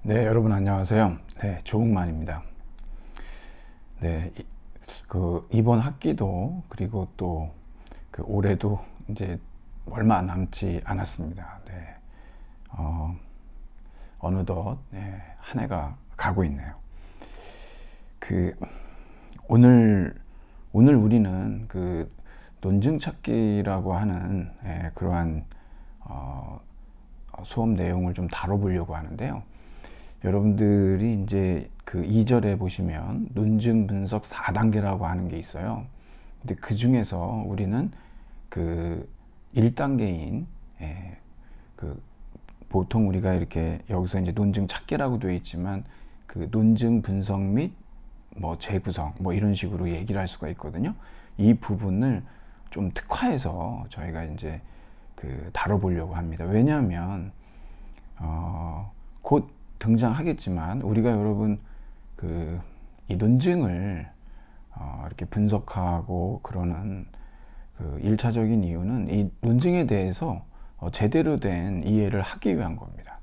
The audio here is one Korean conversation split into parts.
네, 여러분 안녕하세요. 네, 조국만입니다. 네, 이번 학기도 그리고 또 올해도 이제 얼마 남지 않았습니다. 네, 어, 어느덧 한 해가 가고 있네요. 그 오늘 우리는 논증 찾기라고 하는 그러한 수업 내용을 좀 다뤄보려고 하는데요. 여러분들이 이제 2절에 보시면 논증 분석 4단계라고 하는 게 있어요. 근데 그 중에서 우리는 1단계인 보통 우리가 이렇게 여기서 이제 논증 찾기라고 되어 있지만 논증 분석 및 뭐 재구성 뭐 이런 식으로 얘기를 할 수가 있거든요. 이 부분을 좀 특화해서 저희가 이제 다뤄보려고 합니다. 왜냐하면 곧 등장하겠지만 우리가 여러분 이 논증을 이렇게 분석하고 그러는 1차적인 이유는 이 논증에 대해서 제대로 된 이해를 하기 위한 겁니다.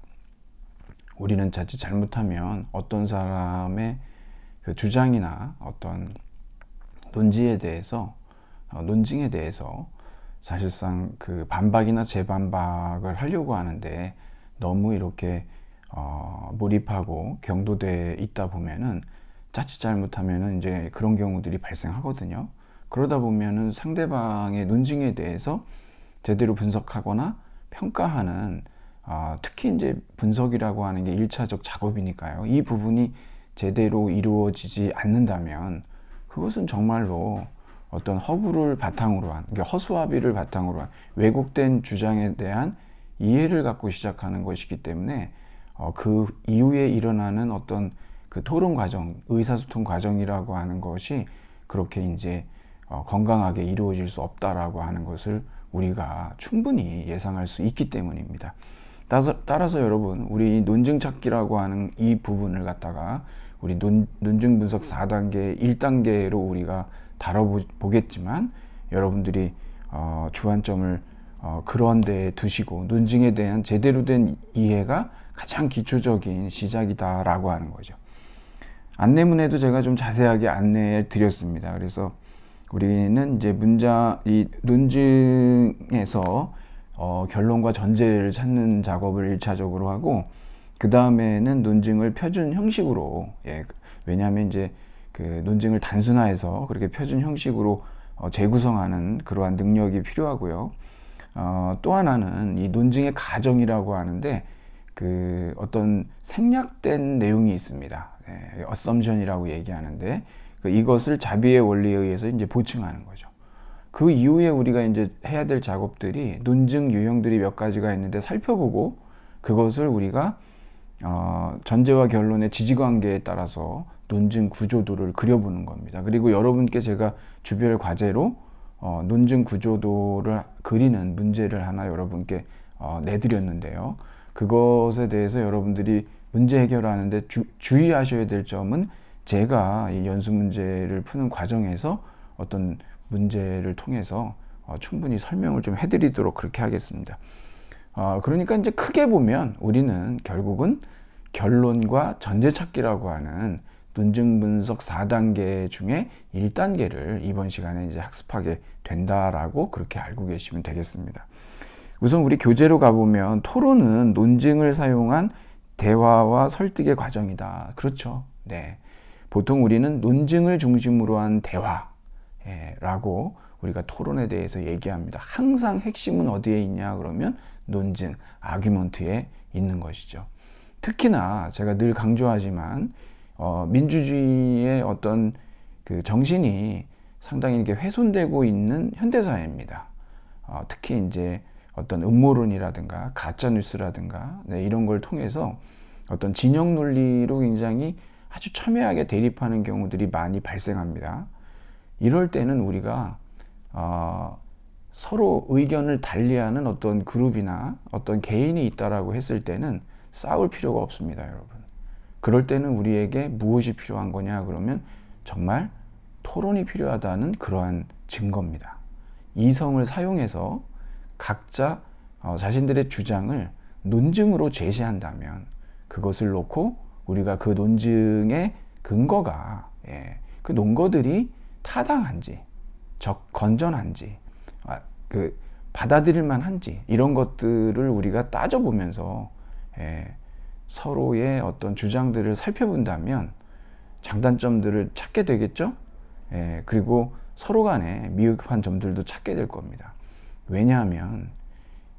우리는 자칫 잘못하면 어떤 사람의 주장이나 어떤 논증에 대해서 사실상 반박이나 재반박을 하려고 하는데 너무 이렇게 몰입하고 경도돼 있다 보면은 자칫 잘못하면은 이제 그런 경우들이 발생하거든요. 그러다 보면은 상대방의 논증에 대해서 제대로 분석하거나 평가하는 특히 이제 분석이라고 하는 게 1차적 작업이니까요. 이 부분이 제대로 이루어지지 않는다면 그것은 정말로 어떤 허구를 바탕으로 한, 그러니까 허수아비를 바탕으로 한 왜곡된 주장에 대한 이해를 갖고 시작하는 것이기 때문에 그 이후에 일어나는 어떤 토론 과정, 의사소통 과정이라고 하는 것이 그렇게 이제 건강하게 이루어질 수 없다라고 하는 것을 우리가 충분히 예상할 수 있기 때문입니다. 따라서 여러분, 우리 논증 찾기라고 하는 이 부분을 갖다가 우리 논증 분석 4단계, 1단계로 우리가 다뤄보겠지만 여러분들이 주안점을 그런 데에 두시고 논증에 대한 제대로 된 이해가 가장 기초적인 시작이다라고 하는 거죠. 안내문에도 제가 좀 자세하게 안내해 드렸습니다. 그래서 우리는 이제 이 논증에서 결론과 전제를 찾는 작업을 1차적으로 하고 그 다음에는 논증을 표준 형식으로 왜냐하면 이제 논증을 단순화해서 그렇게 표준 형식으로 재구성하는 그러한 능력이 필요하고요. 또 하나는 이 논증의 가정이라고 하는데 어떤 생략된 내용이 있습니다. assumption이라고 얘기하는데 이것을 자비의 원리에 의해서 이제 보충하는 거죠. 그 이후에 우리가 이제 해야 될 작업들이 논증 유형들이 몇 가지가 있는데 살펴보고 그것을 우리가 전제와 결론의 지지관계에 따라서 논증 구조도를 그려보는 겁니다. 그리고 여러분께 제가 주별 과제로 논증 구조도를 그리는 문제를 하나 여러분께 내드렸는데요. 그것에 대해서 여러분들이 문제 해결하는데 주의하셔야 될 점은 제가 이 연수 문제를 푸는 과정에서 어떤 문제를 통해서 충분히 설명을 좀 해드리도록 그렇게 하겠습니다. 그러니까 이제 크게 보면 우리는 결국은 결론과 전제 찾기라고 하는 논증 분석 4단계 중에 1단계를 이번 시간에 이제 학습하게 된다라고 그렇게 알고 계시면 되겠습니다. 우선 우리 교재로 가보면 토론은 논증을 사용한 대화와 설득의 과정이다. 그렇죠. 네. 보통 우리는 논증을 중심으로 한 대화라고 우리가 토론에 대해서 얘기합니다. 항상 핵심은 어디에 있냐 그러면 논증, 아규먼트에 있는 것이죠. 특히나 제가 늘 강조하지만 민주주의의 어떤 정신이 상당히 이렇게 훼손되고 있는 현대사회입니다. 특히 이제 어떤 음모론이라든가 가짜 뉴스라든가 이런 걸 통해서 어떤 진영 논리로 굉장히 아주 첨예하게 대립하는 경우들이 많이 발생합니다. 이럴 때는 우리가 서로 의견을 달리하는 어떤 그룹이나 어떤 개인이 있다라고 했을 때는 싸울 필요가 없습니다, 여러분. 그럴 때는 우리에게 무엇이 필요한 거냐 그러면 정말 토론이 필요하다는 그러한 증거입니다. 이성을 사용해서 각자 자신들의 주장을 논증으로 제시한다면 그것을 놓고 우리가 그 논증의 근거가 그 논거들이 타당한지 건전한지 받아들일 만한지 이런 것들을 우리가 따져보면서 서로의 어떤 주장들을 살펴본다면 장단점들을 찾게 되겠죠. 그리고 서로 간에 미흡한 점들도 찾게 될 겁니다. 왜냐하면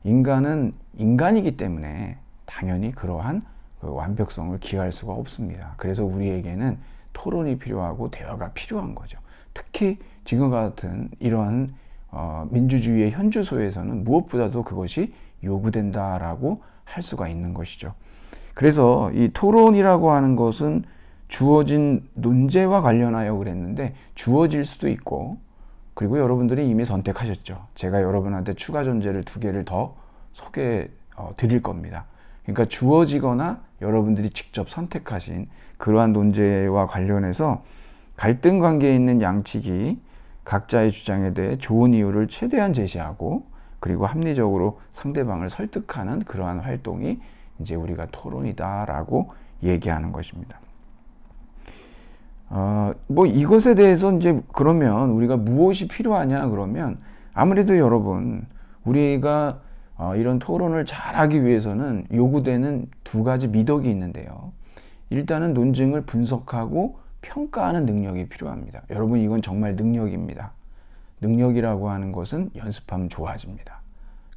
인간은 인간이기 때문에 당연히 그러한 그 완벽성을 기할 수가 없습니다. 그래서 우리에게는 토론이 필요하고 대화가 필요한 거죠. 특히 지금과 같은 이러한 민주주의의 현주소에서는 무엇보다도 그것이 요구된다라고 할 수가 있는 것이죠. 그래서 이 토론이라고 하는 것은 주어진 논제와 관련하여 그랬는데 주어질 수도 있고, 그리고 여러분들이 이미 선택하셨죠. 제가 여러분한테 추가 전제를 2개를 더 소개해 드릴 겁니다. 그러니까 주어지거나 여러분들이 직접 선택하신 그러한 논제와 관련해서 갈등 관계에 있는 양측이 각자의 주장에 대해 좋은 이유를 최대한 제시하고, 그리고 합리적으로 상대방을 설득하는 그러한 활동이 이제 우리가 토론이다라고 얘기하는 것입니다. 뭐 이것에 대해서 이제 그러면 우리가 무엇이 필요하냐 그러면 아무래도 여러분 우리가 이런 토론을 잘하기 위해서는 요구되는 2가지 미덕이 있는데요. 일단은 논증을 분석하고 평가하는 능력이 필요합니다. 여러분 이건 정말 능력입니다. 능력이라고 하는 것은 연습하면 좋아집니다.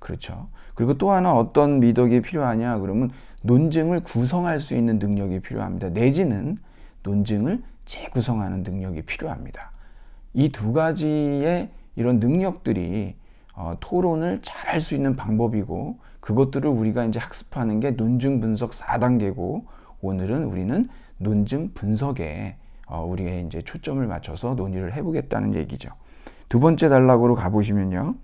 그렇죠. 그리고 또 하나 어떤 미덕이 필요하냐 그러면 논증을 구성할 수 있는 능력이 필요합니다. 내지는 논증을 재구성하는 능력이 필요합니다. 이 2가지의 이런 능력들이 토론을 잘할 수 있는 방법이고, 그것들을 우리가 이제 학습하는 게 논증 분석 4단계고, 오늘은 우리는 논증 분석에 우리의 이제 초점을 맞춰서 논의를 해보겠다는 얘기죠. 2번째 단락으로 가보시면요.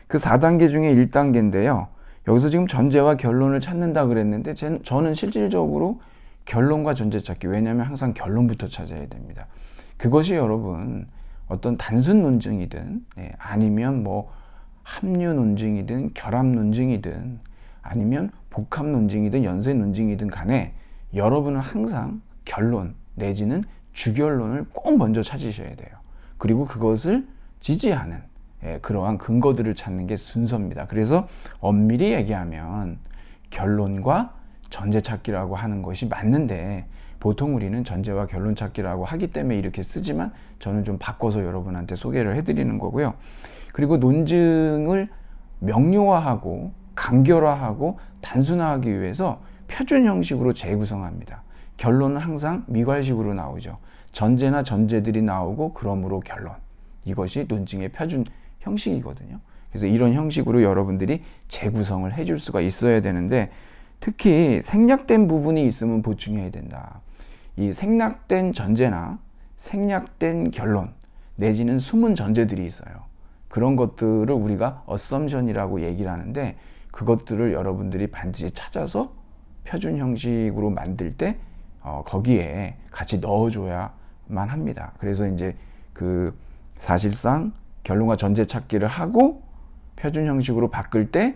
그 4단계 중에 1단계인데요. 여기서 지금 전제와 결론을 찾는다 그랬는데 저는 실질적으로 결론과 전제 찾기, 왜냐하면 항상 결론부터 찾아야 됩니다. 그것이 여러분 어떤 단순 논증이든 아니면 뭐 합류 논증이든 결합 논증이든 아니면 복합 논증이든 연쇄 논증이든 간에 여러분은 항상 결론 내지는 주결론을 꼭 먼저 찾으셔야 돼요. 그리고 그것을 지지하는 그러한 근거들을 찾는 게 순서입니다. 그래서 엄밀히 얘기하면 결론과 전제 찾기라고 하는 것이 맞는데, 보통 우리는 전제와 결론 찾기라고 하기 때문에 이렇게 쓰지만 저는 좀 바꿔서 여러분한테 소개를 해드리는 거고요. 그리고 논증을 명료화하고 간결화하고 단순화하기 위해서 표준 형식으로 재구성합니다. 결론은 항상 미괄식으로 나오죠. 전제나 전제들이 나오고 그러므로 결론. 이것이 논증의 표준 형식이거든요. 그래서 이런 형식으로 여러분들이 재구성을 해줄 수가 있어야 되는데, 특히 생략된 부분이 있으면 보충해야 된다. 이 생략된 전제나 생략된 결론 내지는 숨은 전제들이 있어요. 그런 것들을 우리가 assumption이라고 얘기를 하는데, 그것들을 여러분들이 반드시 찾아서 표준 형식으로 만들 때 거기에 같이 넣어줘야만 합니다. 그래서 이제 그 사실상 결론과 전제 찾기를 하고 표준 형식으로 바꿀 때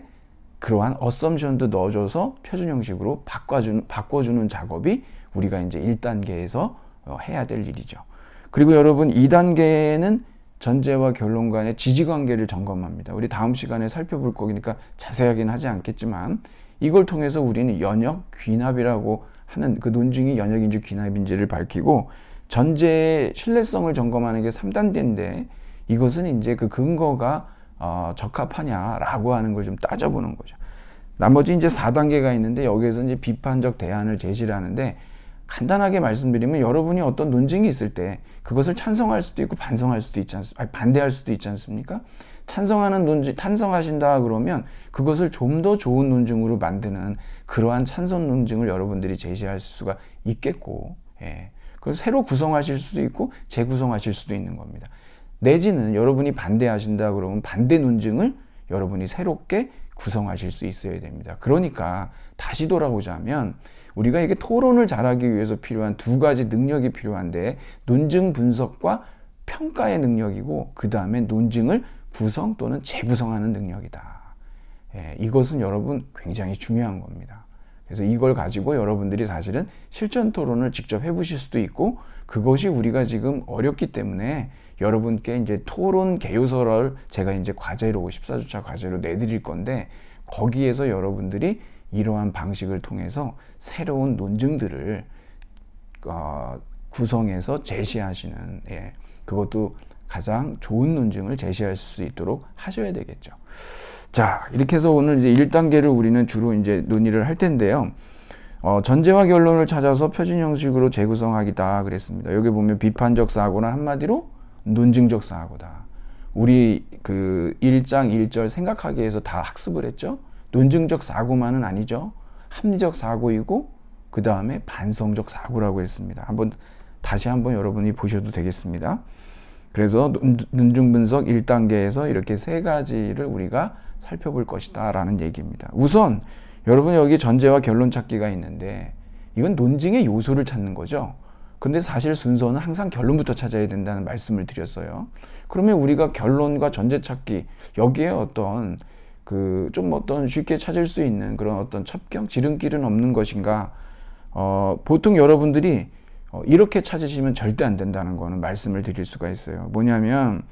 그러한 assumption도 넣어줘서 표준 형식으로 바꿔주는 작업이 우리가 이제 1단계에서 해야 될 일이죠. 그리고 여러분 2단계는 전제와 결론 간의 지지관계를 점검합니다. 우리 다음 시간에 살펴볼 거니까 자세하게는 하지 않겠지만, 이걸 통해서 우리는 연역 귀납이라고 하는 그 논증이 연역인지 귀납인지를 밝히고, 전제의 신뢰성을 점검하는 게 3단계인데 이것은 이제 그 근거가 적합하냐라고 하는 걸 좀 따져보는 거죠. 나머지 이제 4단계가 있는데 여기에서 이제 비판적 대안을 제시를 하는데, 간단하게 말씀드리면 여러분이 어떤 논증이 있을 때 그것을 찬성할 수도 있고 반성할 수도 있지 않습니까? 반대할 수도 있지 않습니까? 찬성하는 논증, 찬성하신다 그러면 그것을 좀 더 좋은 논증으로 만드는 그러한 찬성 논증을 여러분들이 제시할 수가 있겠고, 그래서 새로 구성하실 수도 있고 재구성하실 수도 있는 겁니다. 내지는 여러분이 반대하신다 그러면 반대 논증을 여러분이 새롭게 구성하실 수 있어야 됩니다. 그러니까 다시 돌아오자면 우리가 이게 토론을 잘하기 위해서 필요한 2가지 능력이 필요한데, 논증 분석과 평가의 능력이고 그 다음에 논증을 구성 또는 재구성하는 능력이다. 이것은 여러분 굉장히 중요한 겁니다. 그래서 이걸 가지고 여러분들이 사실은 실전 토론을 직접 해보실 수도 있고, 그것이 우리가 지금 어렵기 때문에 여러분께 이제 토론 개요서를 제가 이제 과제로 54주차 과제로 내드릴 건데, 거기에서 여러분들이 이러한 방식을 통해서 새로운 논증들을 구성해서 제시하시는, 그것도 가장 좋은 논증을 제시할 수 있도록 하셔야 되겠죠. 자, 이렇게 해서 오늘 이제 1단계를 우리는 주로 이제 논의를 할 텐데요. 전제와 결론을 찾아서 표준 형식으로 재구성하기다 그랬습니다. 여기 보면 비판적 사고는 한마디로 논증적 사고다. 우리 그 1장 1절 생각하기 위해서 다 학습을 했죠. 논증적 사고만은 아니죠. 합리적 사고이고 그 다음에 반성적 사고라고 했습니다. 다시 한번 여러분이 보셔도 되겠습니다. 그래서 논증 분석 1단계에서 이렇게 세 가지를 우리가 살펴볼 것이다 라는 얘기입니다. 우선 여러분 여기 전제와 결론 찾기가 있는데, 이건 논증의 요소를 찾는 거죠. 근데 사실 순서는 항상 결론부터 찾아야 된다는 말씀을 드렸어요. 그러면 우리가 결론과 전제 찾기, 여기에 어떤 어떤 쉽게 찾을 수 있는 그런 어떤 첩경, 지름길은 없는 것인가? 보통 여러분들이 이렇게 찾으시면 절대 안 된다는 거는 말씀을 드릴 수가 있어요. 뭐냐면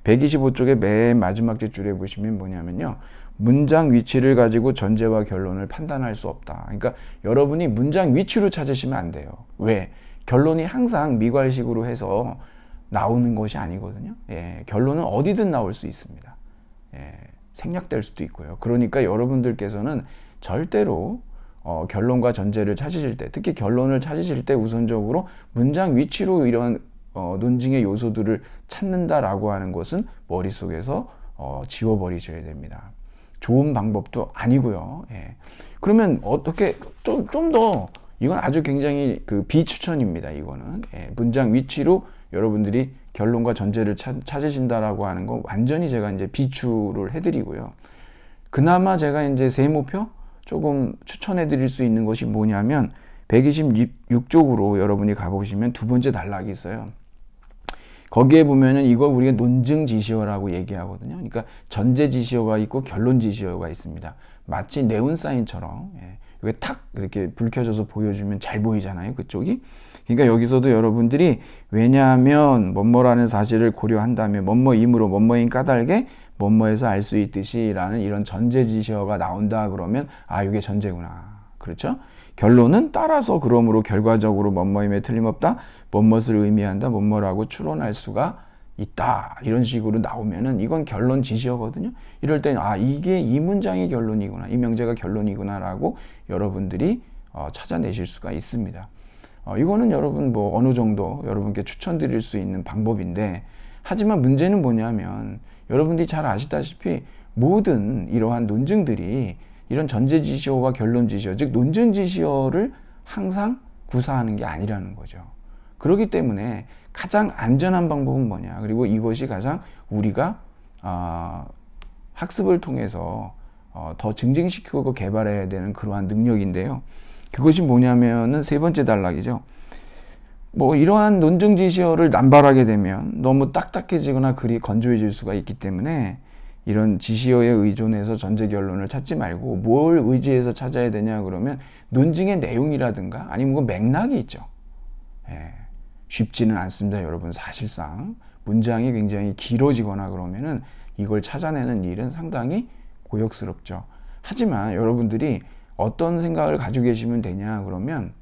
125쪽의 맨 마지막 줄에 보시면 뭐냐면요, 문장 위치를 가지고 전제와 결론을 판단할 수 없다. 그러니까 여러분이 문장 위치로 찾으시면 안 돼요. 왜? 결론이 항상 미괄식으로 해서 나오는 것이 아니거든요. 결론은 어디든 나올 수 있습니다. 생략될 수도 있고요. 그러니까 여러분들께서는 절대로 결론과 전제를 찾으실 때, 특히 결론을 찾으실 때 우선적으로 문장 위치로 이런 논증의 요소들을 찾는다라고 하는 것은 머릿속에서 지워버리셔야 됩니다. 좋은 방법도 아니고요. 그러면 어떻게 좀 더, 이건 아주 굉장히 비추천입니다. 이거는 문장 위치로 여러분들이 결론과 전제를 찾으신다라고 하는 건 완전히 제가 이제 비추를 해드리고요. 그나마 제가 이제 세모표 조금 추천해 드릴 수 있는 것이 뭐냐면 126쪽으로 여러분이 가보시면 두 번째 단락이 있어요. 거기에 보면은 이걸 우리가 논증 지시어라고 얘기하거든요. 그러니까 전제 지시어가 있고 결론 지시어가 있습니다. 마치 네온사인처럼 이게 탁 이렇게 불 켜져서 보여주면 잘 보이잖아요, 그쪽이. 그러니까 여기서도 여러분들이 왜냐하면 뭐뭐라는 사실을 고려한다면 뭐뭐이므로 뭐뭐인 까닭에 뭐뭐에서 알 수 있듯이 라는 이런 전제 지시어가 나온다 그러면 이게 전제구나. 그렇죠? 결론은 따라서 그러므로 결과적으로 뭐뭐임에 틀림없다, 뭐뭇을 의미한다, 뭐뭐라고 추론할 수가 있다, 이런 식으로 나오면은 이건 결론 지시어거든요. 이럴 때는 이게 이 문장이 결론이구나, 이 명제가 결론이구나 라고 여러분들이 찾아내실 수가 있습니다. 이거는 여러분 어느 정도 여러분께 추천드릴 수 있는 방법인데, 하지만 문제는 뭐냐면 여러분들이 잘 아시다시피 모든 이러한 논증들이 이런 전제 지시어와 결론 지시어, 즉 논증 지시어를 항상 구사하는 게 아니라는 거죠. 그렇기 때문에 가장 안전한 방법은 뭐냐, 그리고 이것이 가장 우리가 학습을 통해서 더 증진시키고 개발해야 되는 그러한 능력인데요. 그것이 뭐냐면은 세 번째 단락이죠. 이러한 논증 지시어를 남발하게 되면 너무 딱딱해지거나 글이 건조해질 수가 있기 때문에 이런 지시어에 의존해서 전제 결론을 찾지 말고 뭘 의지해서 찾아야 되냐 그러면 논증의 내용이라든가 아니면 맥락이 있죠. 쉽지는 않습니다, 여러분. 사실상 문장이 굉장히 길어지거나 그러면은 이걸 찾아내는 일은 상당히 고역스럽죠. 하지만 여러분들이 어떤 생각을 가지고 계시면 되냐 그러면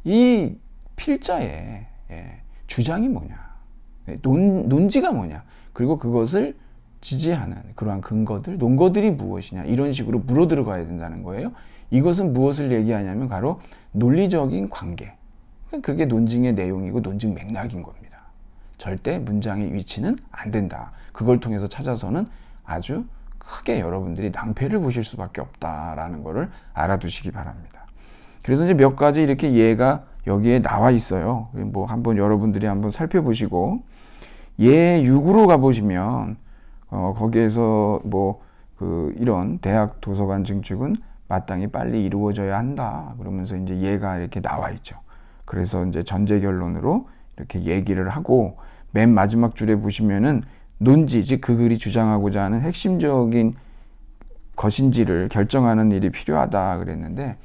이 필자의 주장이 뭐냐, 논지가 뭐냐, 그리고 그것을 지지하는 그러한 근거들, 논거들이 무엇이냐, 이런 식으로 물어 들어가야 된다는 거예요. 이것은 무엇을 얘기하냐면 바로 논리적인 관계, 그게 논증의 내용이고 논증 맥락인 겁니다. 절대 문장의 위치는 안 된다. 그걸 통해서 찾아서는 아주 크게 여러분들이 낭패를 보실 수밖에 없다라는 거를 알아두시기 바랍니다. 그래서 이제 몇 가지 이렇게 예가 여기에 나와 있어요. 한번 여러분들이 한번 살펴보시고, 예 6으로 가보시면 거기에서 이런 대학 도서관 증축은 마땅히 빨리 이루어져야 한다 그러면서 이제 예가 이렇게 나와 있죠. 그래서 이제 전제 결론으로 이렇게 얘기를 하고, 맨 마지막 줄에 보시면은 논지, 즉 그 글이 주장하고자 하는 핵심적인 것인지를 결정하는 일이 필요하다 그랬는데,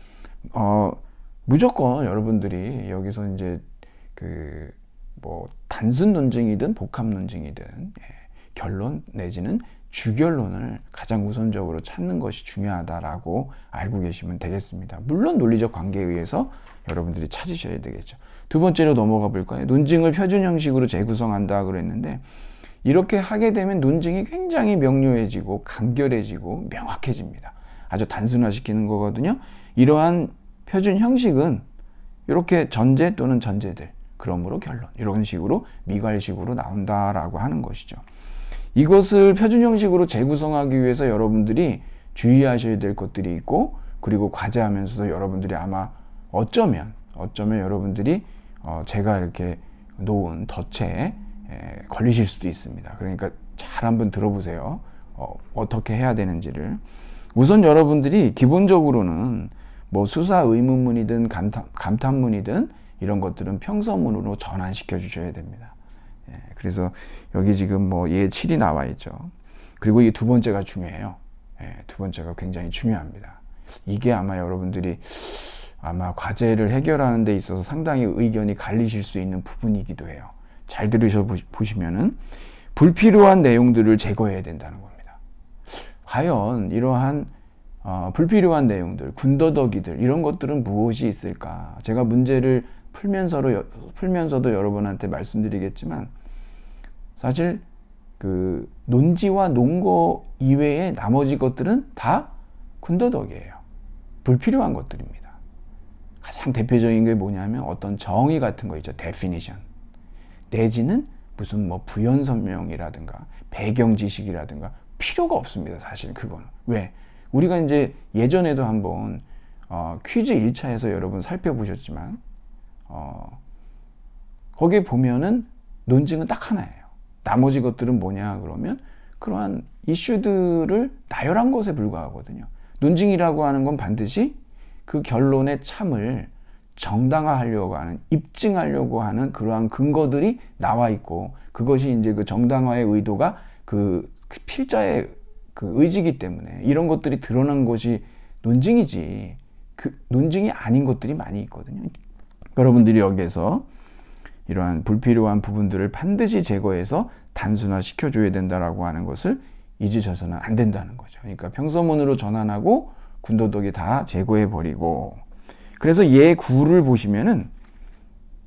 무조건 여러분들이 여기서 이제 그 뭐 단순 논증이든 복합 논증이든 결론 내지는 주결론을 가장 우선적으로 찾는 것이 중요하다라고 알고 계시면 되겠습니다. 물론 논리적 관계에 의해서 여러분들이 찾으셔야 되겠죠. 두 번째로 넘어가 볼까요? 논증을 표준 형식으로 재구성한다 그랬는데, 이렇게 하게 되면 논증이 굉장히 명료해지고 간결해지고 명확해집니다. 아주 단순화시키는 거거든요. 이러한 표준 형식은 이렇게 전제 또는 전제들, 그러므로 결론, 이런 식으로 미괄식으로 나온다라고 하는 것이죠. 이것을 표준 형식으로 재구성하기 위해서 여러분들이 주의하셔야 될 것들이 있고, 그리고 과제하면서도 여러분들이 아마 어쩌면 여러분들이 제가 이렇게 놓은 덫에 걸리실 수도 있습니다. 그러니까 잘 한번 들어보세요. 어떻게 해야 되는지를. 우선 여러분들이 기본적으로는 뭐 수사 의문문이든 감탄문이든 이런 것들은 평서문으로 전환시켜 주셔야 됩니다. 그래서 여기 지금 뭐 예 7이 나와 있죠. 그리고 이 두 번째가 중요해요. 두 번째가 굉장히 중요합니다. 이게 아마 여러분들이 아마 과제를 해결하는 데 있어서 상당히 의견이 갈리실 수 있는 부분이기도 해요. 잘 들으셔 보시면은 불필요한 내용들을 제거해야 된다는 겁니다. 과연 이러한 불필요한 내용들, 군더더기들, 이런 것들은 무엇이 있을까? 제가 문제를 풀면서도 여러분한테 말씀드리겠지만, 사실 그 논지와 논거 이외의 나머지 것들은 다 군더더기예요. 불필요한 것들입니다. 가장 대표적인 게 뭐냐면 어떤 정의 같은 거 있죠. definition. 내지는 무슨 뭐 부연 설명이라든가 배경 지식이라든가 필요가 없습니다. 사실 그거는. 왜? 우리가 이제 예전에도 한번 퀴즈 1차에서 여러분 살펴보셨지만 거기에 보면은 논증은 딱 하나예요. 나머지 것들은 뭐냐 그러면 그러한 이슈들을 나열한 것에 불과하거든요. 논증이라고 하는 건 반드시 그 결론의 참을 정당화하려고 하는, 입증하려고 하는 그러한 근거들이 나와 있고, 그것이 이제 그 정당화의 의도가 그 필자의 그 의지이기 때문에 이런 것들이 드러난 것이 논증이지, 그 논증이 아닌 것들이 많이 있거든요. 여러분들이 여기에서 이러한 불필요한 부분들을 반드시 제거해서 단순화 시켜줘야 된다라고 하는 것을 잊으셔서는 안 된다는 거죠. 그러니까 평서문으로 전환하고 군더더기 다 제거해버리고. 그래서 예 9를 보시면은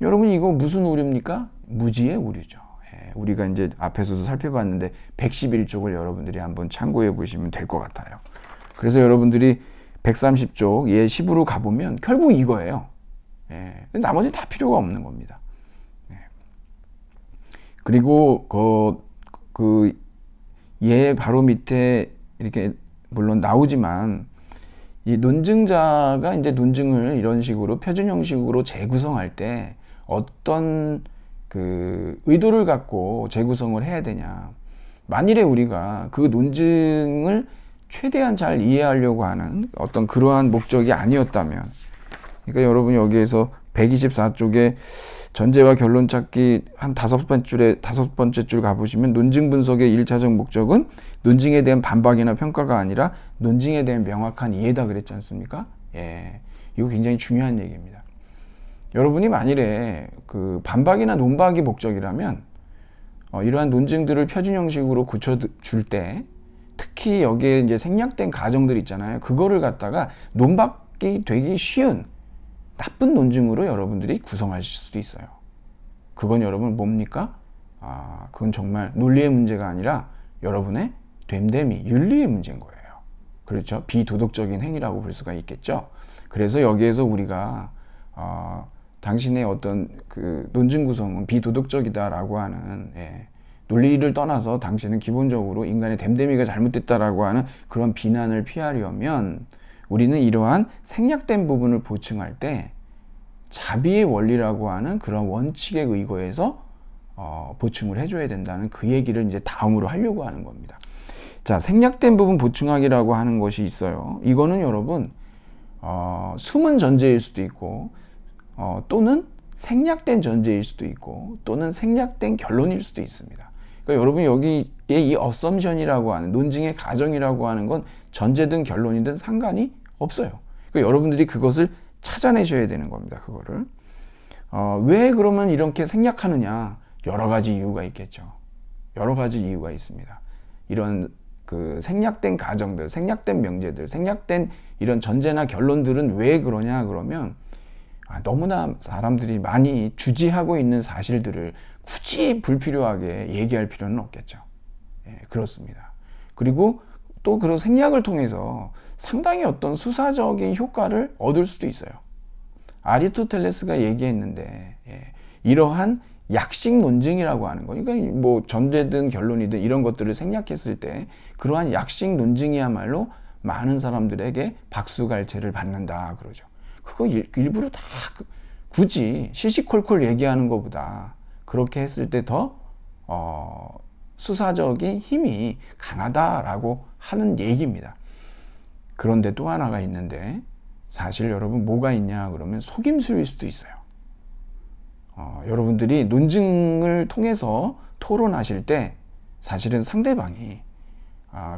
여러분 이거 무슨 오류입니까? 무지의 오류죠. 우리가 이제 앞에서도 살펴봤는데 111쪽을 여러분들이 한번 참고해 보시면 될 것 같아요. 그래서 여러분들이 130쪽 예 10으로 가보면 결국 이거예요. 나머지 다 필요가 없는 겁니다. 그리고 예 바로 밑에 이렇게 물론 나오지만, 이 논증자가 이제 논증을 이런 식으로 표준 형식으로 재구성할 때 어떤 그 의도를 갖고 재구성을 해야 되냐. 만일에 우리가 그 논증을 최대한 잘 이해하려고 하는 어떤 그러한 목적이 아니었다면, 그러니까 여러분이 여기에서 124쪽에 전제와 결론 찾기 한 다섯 번째 줄 가보시면 논증 분석의 1차적 목적은 논증에 대한 반박이나 평가가 아니라 논증에 대한 명확한 이해다 그랬지 않습니까? 이거 굉장히 중요한 얘기입니다. 여러분이 만일에 그 반박이나 논박이 목적이라면 이러한 논증들을 표준 형식으로 고쳐줄 때, 특히 여기에 이제 생략된 가정들 있잖아요. 그거를 갖다가 논박이 되기 쉬운 나쁜 논증으로 여러분들이 구성하실 수도 있어요. 그건 여러분 뭡니까? 그건 정말 논리의 문제가 아니라 여러분의 됨됨이, 윤리의 문제인 거예요. 그렇죠? 비도덕적인 행위라고 볼 수가 있겠죠. 그래서 여기에서 우리가 당신의 어떤 그 논증 구성은 비도덕적이다라고 하는, 논리를 떠나서 당신은 기본적으로 인간의 됨됨이가 잘못됐다라고 하는 그런 비난을 피하려면 우리는 이러한 생략된 부분을 보충할 때 자비의 원리라고 하는 그런 원칙에 의거해서 보충을 해줘야 된다는 그 얘기를 이제 다음으로 하려고 하는 겁니다. 자, 생략된 부분 보충하기라고 하는 것이 있어요. 이거는 여러분 숨은 전제일 수도 있고 또는 생략된 전제일 수도 있고 또는 생략된 결론일 수도 있습니다. 그러니까 여러분 여기에 이 어썸션이라고 하는 논증의 가정이라고 하는 건 전제든 결론이든 상관이 없어요. 그러니까 여러분들이 그것을 찾아내셔야 되는 겁니다. 그거를. 왜 그러면 이렇게 생략하느냐? 여러 가지 이유가 있겠죠. 여러 가지 이유가 있습니다. 이런 그 생략된 가정들, 생략된 명제들, 생략된 이런 전제나 결론들은 왜 그러냐 그러면 너무나 사람들이 많이 주지하고 있는 사실들을 굳이 불필요하게 얘기할 필요는 없겠죠. 예, 그렇습니다. 그리고 또 그런 생략을 통해서 상당히 어떤 수사적인 효과를 얻을 수도 있어요. 아리스토텔레스가 얘기했는데 이러한 약식 논증이라고 하는 거, 그러니까 뭐 전제든 결론이든 이런 것들을 생략했을 때 그러한 약식 논증이야말로 많은 사람들에게 박수갈채를 받는다 그러죠. 그거 일부러 다 굳이 시시콜콜 얘기하는 것보다 그렇게 했을 때 더 수사적인 힘이 강하다라고 하는 얘기입니다. 그런데 또 하나가 있는데, 사실 여러분 뭐가 있냐 그러면 속임수일 수도 있어요. 여러분들이 논증을 통해서 토론하실 때 사실은 상대방이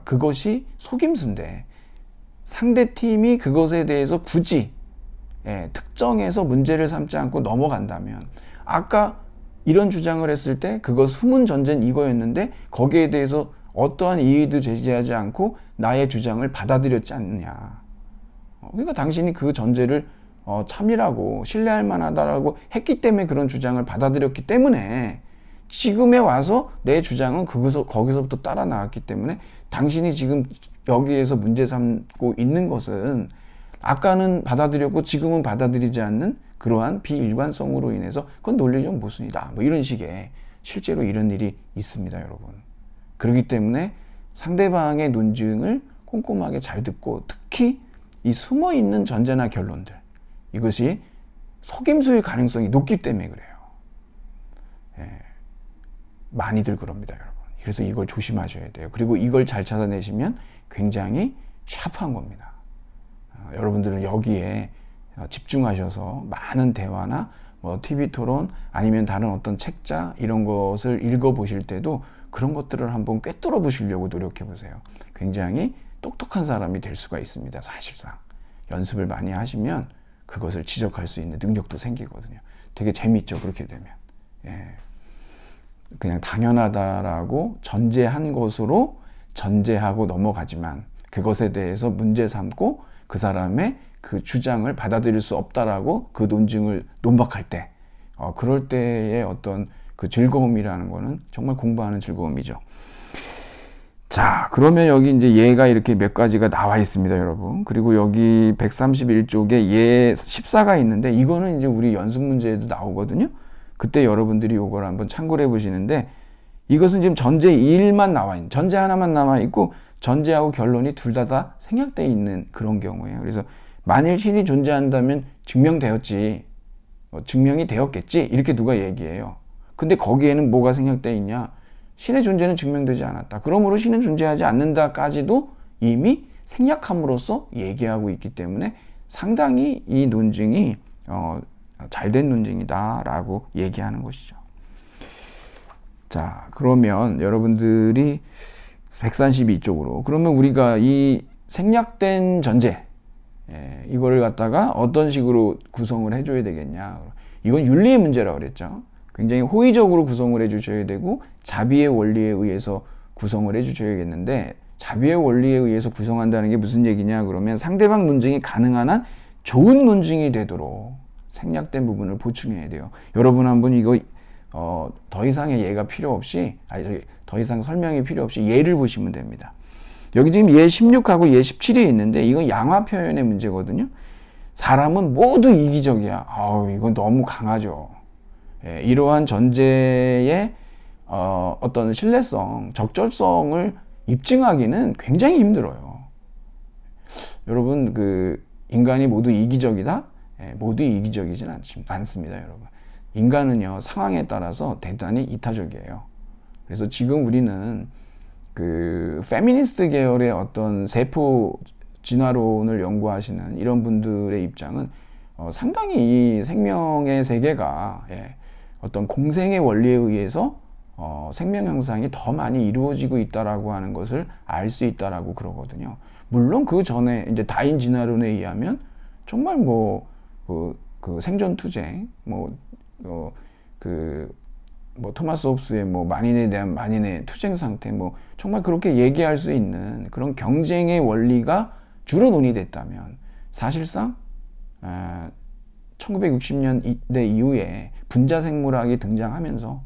그것이 속임수인데 상대팀이 그것에 대해서 굳이 특정해서 문제를 삼지 않고 넘어간다면, 아까 이런 주장을 했을 때 그것 숨은 전제는 이거였는데 거기에 대해서 어떠한 이의도 제시하지 않고 나의 주장을 받아들였지 않느냐. 그러니까 당신이 그 전제를 참이라고 신뢰할 만하다라고 했기 때문에 그런 주장을 받아들였기 때문에 지금에 와서 내 주장은 거기서부터 따라 나왔기 때문에 당신이 지금 여기에서 문제 삼고 있는 것은 아까는 받아들였고 지금은 받아들이지 않는 그러한 비일관성으로 인해서 그건 논리적 모순이다. 뭐 이런 식의 실제로 이런 일이 있습니다, 여러분. 그렇기 때문에 상대방의 논증을 꼼꼼하게 잘 듣고 특히 이 숨어있는 전제나 결론들, 이것이 속임수일 가능성이 높기 때문에 그래요. 많이들 그럽니다, 여러분. 그래서 이걸 조심하셔야 돼요. 그리고 이걸 잘 찾아내시면 굉장히 샤프한 겁니다. 여러분들은 여기에 집중하셔서 많은 대화나 뭐 TV 토론 아니면 다른 어떤 책자 이런 것을 읽어보실 때도 그런 것들을 한번 꿰뚫어 보시려고 노력해 보세요. 굉장히 똑똑한 사람이 될 수가 있습니다. 사실상 연습을 많이 하시면 그것을 지적할 수 있는 능력도 생기거든요. 되게 재밌죠, 그렇게 되면. 그냥 당연하다라고 전제한 것으로 전제하고 넘어가지만 그것에 대해서 문제 삼고 그 사람의 그 주장을 받아들일 수 없다라고 그 논증을 논박할 때, 그럴 때의 어떤 그 즐거움이라는 거는 정말 공부하는 즐거움이죠. 자, 그러면 여기 이제 예가 이렇게 몇 가지가 나와 있습니다, 여러분. 그리고 여기 131쪽에 예 14가 있는데 이거는 이제 우리 연습 문제에도 나오거든요. 그때 여러분들이 이걸 한번 참고를 해보시는데, 이것은 지금 전제 1만 나와 있는, 전제 하나만 남아 있고 전제하고 결론이 둘 다 생략되어 있는 그런 경우예요. 그래서 만일 신이 존재한다면 증명되었지, 증명이 되었겠지, 이렇게 누가 얘기해요. 근데 거기에는 뭐가 생략되어 있냐? 신의 존재는 증명되지 않았다. 그러므로 신은 존재하지 않는다까지도 이미 생략함으로써 얘기하고 있기 때문에 상당히 이 논증이 잘된 논증이다 라고 얘기하는 것이죠. 자, 그러면 여러분들이 132쪽으로, 그러면 우리가 이 생략된 전제, 이거를 갖다가 어떤 식으로 구성을 해줘야 되겠냐. 이건 윤리의 문제라고 그랬죠. 굉장히 호의적으로 구성을 해주셔야 되고 자비의 원리에 의해서 구성을 해주셔야겠는데, 자비의 원리에 의해서 구성한다는 게 무슨 얘기냐 그러면 상대방 논증이 가능한 한 좋은 논증이 되도록 생략된 부분을 보충해야 돼요. 여러분 한번 이거 더 이상의 예가 필요 없이, 더 이상 설명이 필요 없이 예를 보시면 됩니다. 여기 지금 예 16하고 예 17이 있는데 이건 양화 표현의 문제거든요. 사람은 모두 이기적이야. 이건 너무 강하죠. 이러한 전제의 어떤 신뢰성, 적절성을 입증하기는 굉장히 힘들어요. 여러분, 그 인간이 모두 이기적이다? 모두 이기적이진 않습니다, 여러분. 인간은요, 상황에 따라서 대단히 이타적이에요. 그래서 지금 우리는 그 페미니스트 계열의 어떤 세포 진화론을 연구하시는 이런 분들의 입장은 상당히 이 생명의 세계가 어떤 공생의 원리에 의해서 생명 형상이 더 많이 이루어지고 있다라고 하는 것을 알 수 있다라고 그러거든요. 물론 그 전에 이제 다인 진화론에 의하면 정말 뭐 그 생존 투쟁, 토마스 홉스의 만인에 대한 만인의 투쟁 상태, 정말 그렇게 얘기할 수 있는 그런 경쟁의 원리가 주로 논의됐다면, 사실상 1960년대 이후에 분자 생물학이 등장하면서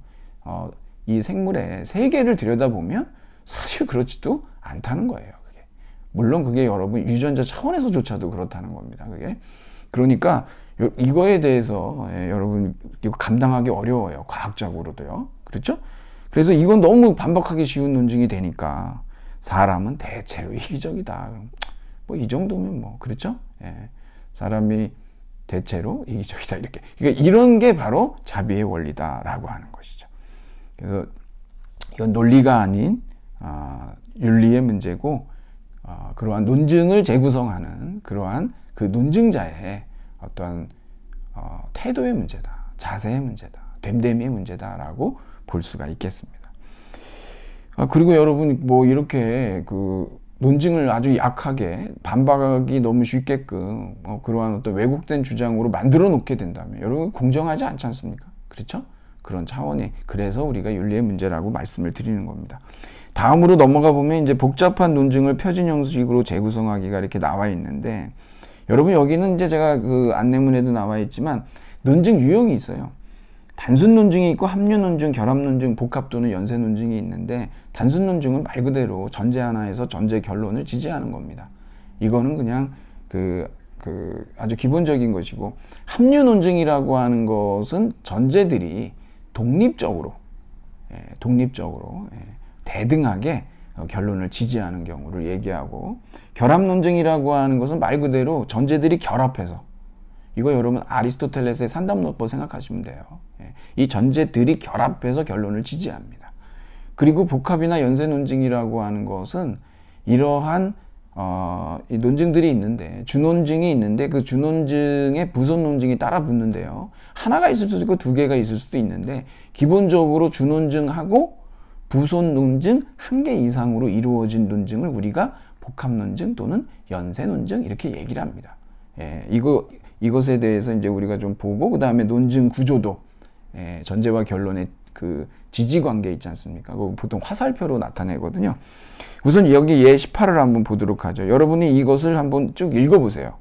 이 생물의 세계를 들여다보면 사실 그렇지도 않다는 거예요. 그게. 물론 그게 여러분 유전자 차원에서조차도 그렇다는 겁니다. 그게. 그러니까 이거에 대해서 여러분 이거 감당하기 어려워요. 과학적으로도요. 그렇죠? 그래서 이건 너무 반박하기 쉬운 논증이 되니까 사람은 대체로 이기적이다. 이 정도면 그렇죠? 예. 사람이 대체로 이기적이다. 이렇게. 그러니까 이런 게 바로 자비의 원리다라고 하는 것이죠. 그래서 이건 논리가 아닌 윤리의 문제고, 그러한 논증을 재구성하는 그러한 그 논증자의 어떠한 태도의 문제다, 자세의 문제다, 됨됨이의 문제다라고 볼 수가 있겠습니다. 그리고 여러분 이렇게 그 논증을 아주 약하게 반박하기 너무 쉽게끔 그러한 어떤 왜곡된 주장으로 만들어 놓게 된다면 여러분 공정하지 않지 않습니까? 그렇죠? 그런 차원이, 그래서 우리가 윤리의 문제라고 말씀을 드리는 겁니다. 다음으로 넘어가 보면 이제 복잡한 논증을 표준 형식으로 재구성하기가 이렇게 나와 있는데, 여러분 여기는 이제 제가 그 안내문에도 나와 있지만 논증 유형이 있어요. 단순 논증이 있고 합류 논증, 결합 논증, 복합 또는 연쇄 논증이 있는데, 단순 논증은 말 그대로 전제 하나에서 전제 결론을 지지하는 겁니다. 이거는 그냥 아주 기본적인 것이고, 합류 논증이라고 하는 것은 전제들이 독립적으로 대등하게 결론을 지지하는 경우를 얘기하고, 결합 논증이라고 하는 것은 말 그대로 전제들이 결합해서, 이거 여러분 아리스토텔레스의 산담론법 생각하시면 돼요. 이 전제들이 결합해서 결론을 지지합니다. 그리고 복합이나 연쇄 논증이라고 하는 것은 이러한 이 논증들이 있는데, 주논증이 있는데 그 주논증에 부속 논증이 따라 붙는데요. 하나가 있을 수도 있고 두 개가 있을 수도 있는데, 기본적으로 주논증하고 부속 논증 한 개 이상으로 이루어진 논증을 우리가 복합 논증 또는 연쇄 논증 이렇게 얘기를 합니다. 이것에 대해서 이제 우리가 좀 보고, 그 다음에 논증 구조도, 전제와 결론의 그 지지 관계 있지 않습니까? 그거 보통 화살표로 나타내거든요. 우선 여기 예 18을 한번 보도록 하죠. 여러분이 이것을 한번 쭉 읽어보세요.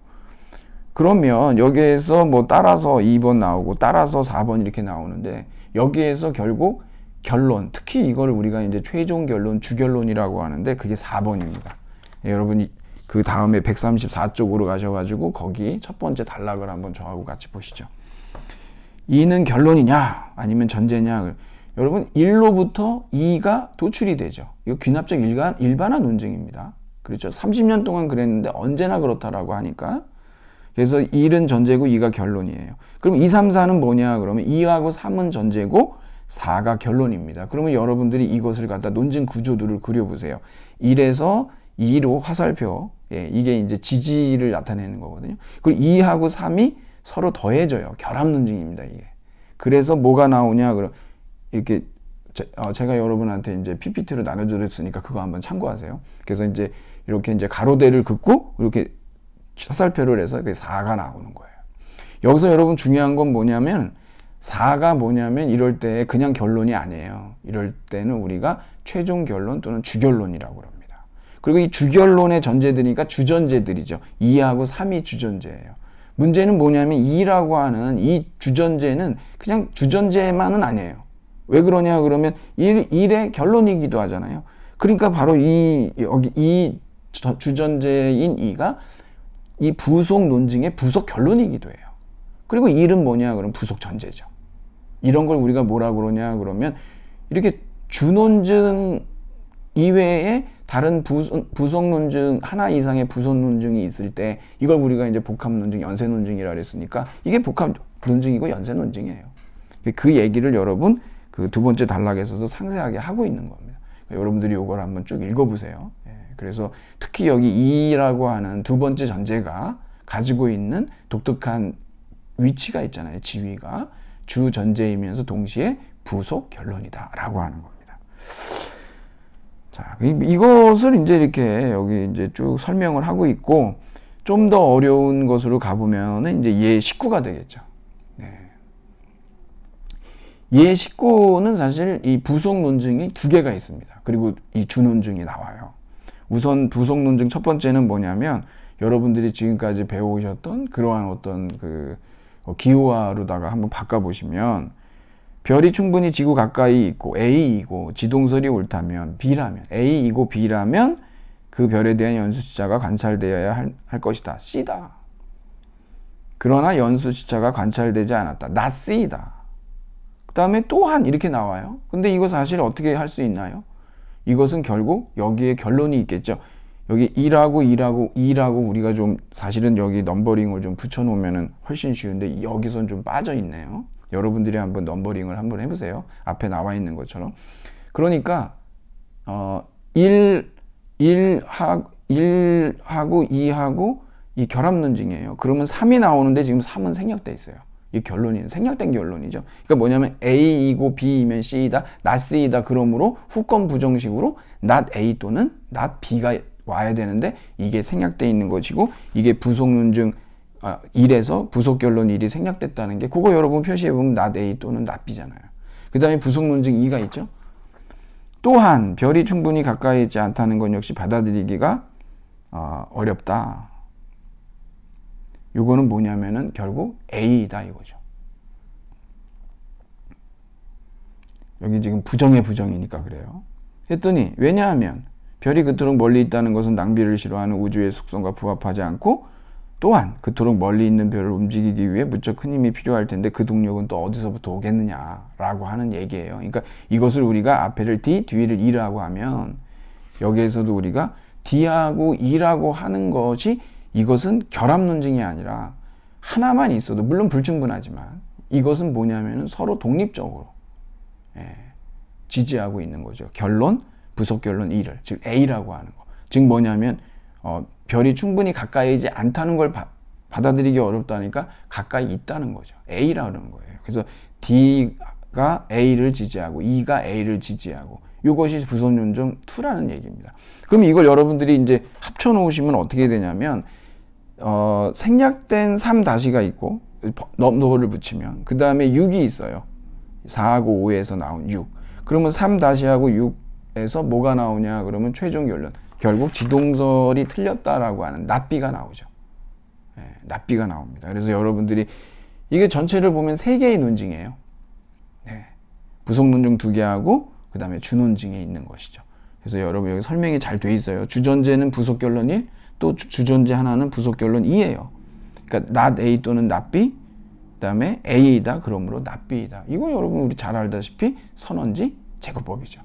그러면 여기에서 따라서 2번 나오고 따라서 4번 이렇게 나오는데, 여기에서 결국 결론, 특히 이거를 우리가 이제 최종 결론, 주결론이라고 하는데 그게 4번입니다. 여러분이 그 다음에 134쪽으로 가셔가지고 거기 첫 번째 단락을 한번 저하고 같이 보시죠. 이는 결론이냐 아니면 전제냐. 여러분 1로부터 2가 도출이 되죠. 이거 귀납적 일반화 논증입니다. 그렇죠. 30년 동안 그랬는데 언제나 그렇다라고 하니까. 그래서 1은 전제고 2가 결론이에요. 그럼 2, 3, 4는 뭐냐 그러면 2하고 3은 전제고 4가 결론입니다. 그러면 여러분들이 이것을 갖다 논증 구조들을 그려보세요. 1에서 2로 화살표, 이게 이제 지지를 나타내는 거거든요. 그리고 2하고 3이 서로 더해져요. 결합 논증입니다, 이게. 그래서 뭐가 나오냐, 그럼 이렇게 제가 여러분한테 이제 PPT로 나눠드렸으니까 그거 한번 참고하세요. 그래서 이제 이렇게 이제 가로대를 긋고 이렇게 화살표를 해서 그게 4가 나오는 거예요. 여기서 여러분 중요한 건 뭐냐면 4가 뭐냐면 이럴 때 그냥 결론이 아니에요. 이럴 때는 우리가 최종 결론 또는 주결론이라고 합니다. 그리고 이 주결론의 전제들이니까 주전제들이죠. 2하고 3이 주전제예요. 문제는 뭐냐면 2라고 하는 이 주전제는 그냥 주전제만은 아니에요. 왜 그러냐 그러면 1의 결론이기도 하잖아요. 그러니까 바로 여기 이 주전제인 2가 이 부속 논증의 부속 결론이기도 해요. 그리고 1은 뭐냐 그러면 부속 전제죠. 이런 걸 우리가 뭐라 그러냐 그러면 이렇게 주논증 이외에 다른 부속 논증 하나 이상의 부속 논증이 있을 때 이걸 우리가 이제 복합 논증, 연쇄 논증이라 그랬으니까 이게 복합 논증이고 연쇄 논증이에요. 그 얘기를 여러분 그 두 번째 단락에서도 상세하게 하고 있는 겁니다. 그러니까 여러분들이 이걸 한번 쭉 읽어보세요. 그래서 특히 여기 2라고 하는 두 번째 전제가 가지고 있는 독특한 위치가 있잖아요. 지위가 주 전제이면서 동시에 부속 결론이다 라고 하는 겁니다. 자, 이것을 이제 이렇게 여기 이제 쭉 설명을 하고 있고, 좀 더 어려운 것으로 가보면은 이제 예 19가 되겠죠. 네. 예 19는 사실 이 부속 논증이 두 개가 있습니다. 그리고 이 주논증이 나와요. 우선 부속 논증 첫 번째는 뭐냐면 여러분들이 지금까지 배워오셨던 그러한 어떤 그 기호화로다가 한번 바꿔보시면 별이 충분히 지구 가까이 있고 A이고 지동설이 옳다면 B라면 A이고 B라면 그 별에 대한 연수시차가 관찰되어야 할 것이다. C다. 그러나 연수시차가 관찰되지 않았다. not C다. 그 다음에 또한 이렇게 나와요. 근데 이거 사실 어떻게 할 수 있나요? 이것은 결국 여기에 결론이 있겠죠. 여기 2라고 우리가 좀 사실은 여기 넘버링을 좀 붙여놓으면 훨씬 쉬운데 여기선 좀 빠져 있네요. 여러분들이 한번 넘버링을 한번 해보세요. 앞에 나와 있는 것처럼. 그러니까 1하고 2하고 이 결합 논증이에요. 그러면 3이 나오는데 지금 3은 생략돼 있어요. 이 결론이 생략된 결론이죠. 그러니까 뭐냐면 A이고 B이면 C이다, not C이다. 그러므로 후권 부정식으로 not A 또는 not B가 와야 되는데 이게 생략돼 있는 것이고 이게 부속 논증 1에서 부속 결론 1이 생략됐다는 게 그거 여러분 표시해 보면 not A 또는 not B잖아요. 그 다음에 부속 논증 2가 있죠. 또한 별이 충분히 가까이 있지 않다는 건 역시 받아들이기가 어렵다. 요거는 뭐냐면은 결국 A이다 이거죠. 여기 지금 부정의 부정이니까 그래요. 했더니 왜냐하면 별이 그토록 멀리 있다는 것은 낭비를 싫어하는 우주의 속성과 부합하지 않고 또한 그토록 멀리 있는 별을 움직이기 위해 무척 큰 힘이 필요할 텐데 그 동력은 또 어디서부터 오겠느냐라고 하는 얘기예요. 그러니까 이것을 우리가 앞에를 D, 뒤를 E라고 하면 여기에서도 우리가 D하고 E라고 하는 것이 이것은 결합 논증이 아니라 하나만 있어도 물론 불충분하지만 이것은 뭐냐면은 서로 독립적으로 지지하고 있는 거죠. 결론, 부속 결론 E를 즉 A라고 하는 거. 즉 뭐냐면 별이 충분히 가까이 있지 않다는 걸 받아들이기 어렵다니까 가까이 있다는 거죠. A라는 거예요. 그래서 D가 A를 지지하고 E가 A를 지지하고 이것이 부속 논증 2라는 얘기입니다. 그럼 이걸 여러분들이 이제 합쳐 놓으시면 어떻게 되냐면 생략된 3-가 있고 넘버를 붙이면 그 다음에 6이 있어요. 4하고 5에서 나온 6. 그러면 3-하고 6에서 뭐가 나오냐 그러면 최종 결론. 결국 지동설이 틀렸다라고 하는 납비가 나오죠. 납비가 나옵니다. 그래서 여러분들이 이게 전체를 보면 3개의 논증이에요. 부속 논증 2개하고 그 다음에 주논증이 있는 것이죠. 그래서 여러분 여기 설명이 잘 돼 있어요. 주전제는 부속 결론 1, 또 주전제 하나는 부속 결론 2예요. 그러니까 not A 또는 not B, 그 다음에 A이다 그러므로 not B이다. 이거 여러분 우리 잘 알다시피 선언지 제거법이죠.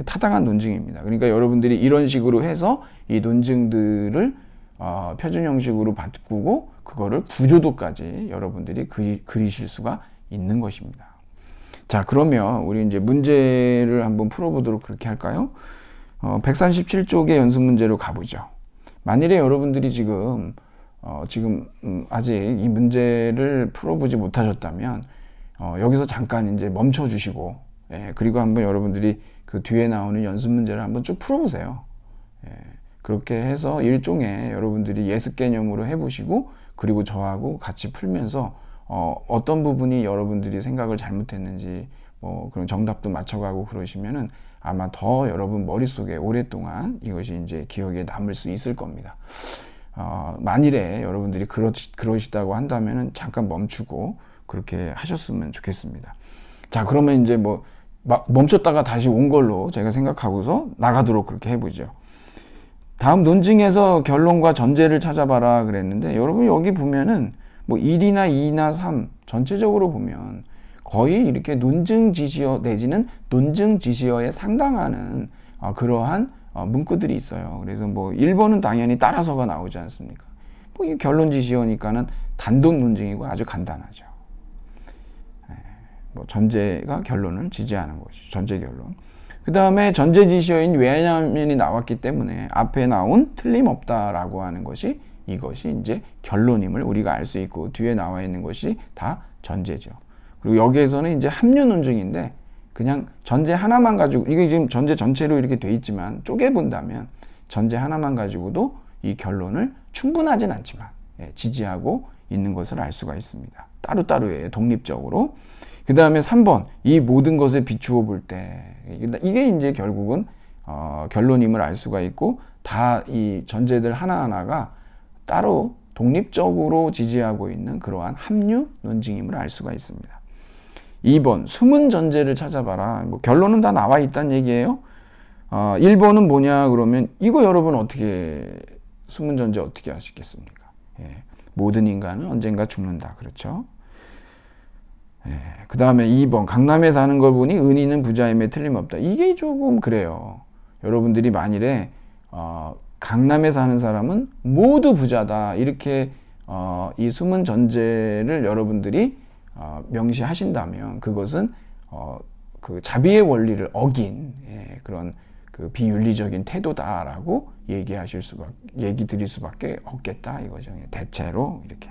타당한 논증입니다. 그러니까 여러분들이 이런 식으로 해서 이 논증들을 표준 형식으로 바꾸고 그거를 구조도까지 여러분들이 그리실 수가 있는 것입니다. 자, 그러면 우리 이제 문제를 한번 풀어보도록 그렇게 할까요? 137쪽의 연습 문제로 가보죠. 만일에 여러분들이 지금 아직 이 문제를 풀어보지 못하셨다면 여기서 잠깐 이제 멈춰 주시고 그리고 한번 여러분들이 그 뒤에 나오는 연습 문제를 한번 쭉 풀어보세요. 그렇게 해서 일종의 여러분들이 예습 개념으로 해보시고 그리고 저하고 같이 풀면서 어떤 부분이 여러분들이 생각을 잘못했는지 그런 정답도 맞춰가고 그러시면은 아마 더 여러분 머릿속에 오랫동안 이것이 이제 기억에 남을 수 있을 겁니다. 만일에 여러분들이 그러시다고 한다면은 잠깐 멈추고 그렇게 하셨으면 좋겠습니다. 자, 그러면 이제 멈췄다가 다시 온 걸로 제가 생각하고서 나가도록 그렇게 해보죠. 다음 논증에서 결론과 전제를 찾아봐라 그랬는데 여러분 여기 보면은 1이나 2나 3 전체적으로 보면 거의 이렇게 논증 지시어 내지는 논증 지시어에 상당하는 그러한 문구들이 있어요. 그래서 1번은 당연히 따라서가 나오지 않습니까? 이 결론 지시어니까는 단독 논증이고 아주 간단하죠. 전제가 결론을 지지하는 것이죠. 전제 결론. 그 다음에 전제 지시어인 왜냐면이 나왔기 때문에 앞에 나온 틀림없다라고 하는 것이 이것이 이제 결론임을 우리가 알 수 있고 뒤에 나와 있는 것이 다 전제죠. 그리고 여기에서는 이제 합류 논증인데 그냥 전제 하나만 가지고 이게 지금 전제 전체로 이렇게 돼 있지만 쪼개 본다면 전제 하나만 가지고도 이 결론을 충분하진 않지만 지지하고 있는 것을 알 수가 있습니다. 따로따로예요. 독립적으로. 그 다음에 3번, 이 모든 것에 비추어 볼 때, 이게 이제 결국은 결론임을 알 수가 있고, 다 이 전제들 하나하나가 따로 독립적으로 지지하고 있는 그러한 합류 논증임을 알 수가 있습니다. 2번, 숨은 전제를 찾아봐라. 뭐 결론은 다 나와 있다는 얘기예요. 1번은 뭐냐 그러면 이거 여러분 어떻게 숨은 전제 어떻게 아시겠습니까? 모든 인간은 언젠가 죽는다. 그렇죠? 그 다음에 2번, 강남에 사는 걸 보니 은인은 부자임에 틀림없다. 이게 조금 그래요. 여러분들이 만일에 강남에 사는 사람은 모두 부자다. 이렇게 이 숨은 전제를 여러분들이 명시하신다면 그것은 그 자비의 원리를 어긴 그런 그 비윤리적인 태도다라고 얘기 드릴 수밖에 없겠다 이거죠. 대체로 이렇게.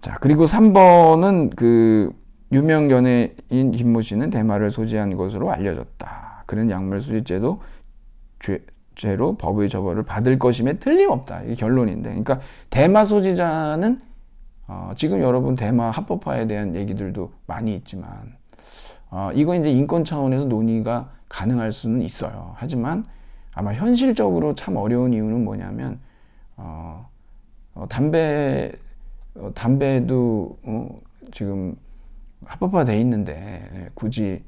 자, 그리고 3번은 그 유명 연예인 김모 씨는 대마를 소지한 것으로 알려졌다. 그는 약물 수지죄도 죄로 법의 처벌을 받을 것임에 틀림없다. 이게 결론인데, 그러니까 대마 소지자는 지금 여러분 대마 합법화에 대한 얘기들도 많이 있지만 이거 이제 인권 차원에서 논의가 가능할 수는 있어요. 하지만 아마 현실적으로 참 어려운 이유는 뭐냐면 담배도 지금 합법화돼 있는데 굳이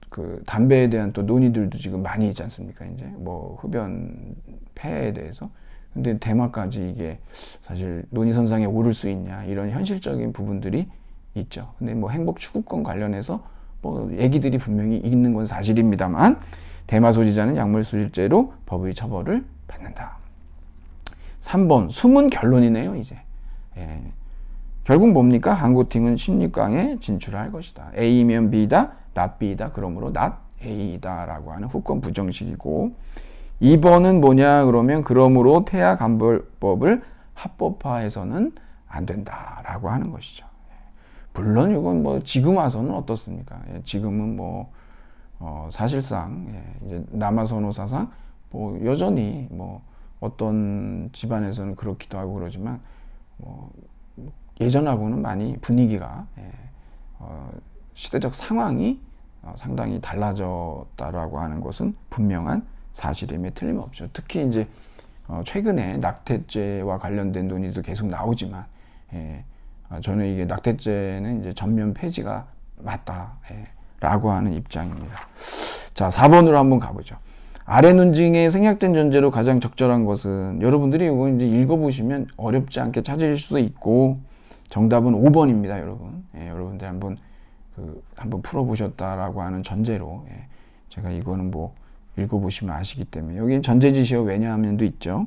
그 담배에 대한 또 논의들도 지금 많이 있지 않습니까? 이제 뭐 흡연 폐해에 대해서. 근데 대마까지 이게 사실 논의선상에 오를 수 있냐 이런 현실적인 부분들이 있죠. 근데 뭐 행복 추구권 관련해서 뭐 얘기들이 분명히 있는 건 사실입니다만 대마 소지자는 약물 수질죄로 법의 처벌을 받는다. 3번, 숨은 결론이네요. 이제 결국 뭡니까? 항고팅은 심리강에 진출할 것이다. A면 B다, not B다. 그러므로 not A다 라고 하는 후권 부정식이고, 2번은 뭐냐 그러면 그러므로 태아감별법을 합법화해서는 안 된다라고 하는 것이죠. 물론 이건 뭐 지금 와서는 어떻습니까? 지금은 뭐 사실상 이제 남아선호사상 뭐 여전히 뭐 어떤 집안에서는 그렇기도 하고 그러지만 뭐 예전하고는 많이 분위기가 시대적 상황이 상당히 달라졌다라고 하는 것은 분명한 사실임에 틀림없죠. 특히 이제 최근에 낙태죄와 관련된 논의도 계속 나오지만 저는 이게 낙태죄는 이제 전면 폐지가 맞다라고 하는 입장입니다. 자, 4번으로 한번 가보죠. 아래 논증에 생략된 전제로 가장 적절한 것은, 여러분들이 이거 이제 읽어보시면 어렵지 않게 찾으실 수도 있고, 정답은 5번입니다, 여러분. 여러분들 한번 풀어보셨다라고 하는 전제로, 제가 이거는 뭐 읽어보시면 아시기 때문에, 여기 전제지시어 왜냐하면도 있죠.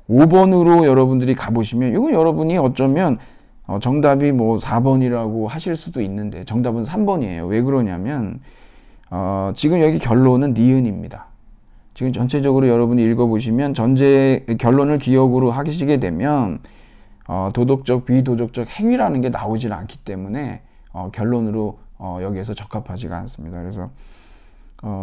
5번으로 여러분들이 가보시면, 이거 여러분이 어쩌면 정답이 뭐 4번이라고 하실 수도 있는데, 정답은 3번이에요. 왜 그러냐면, 지금 여기 결론은 니은입니다. 지금 전체적으로 여러분이 읽어보시면 전제 결론을 기억으로 하시게 되면 도덕적, 비도덕적 행위라는 게 나오질 않기 때문에 결론으로 여기에서 적합하지가 않습니다. 그래서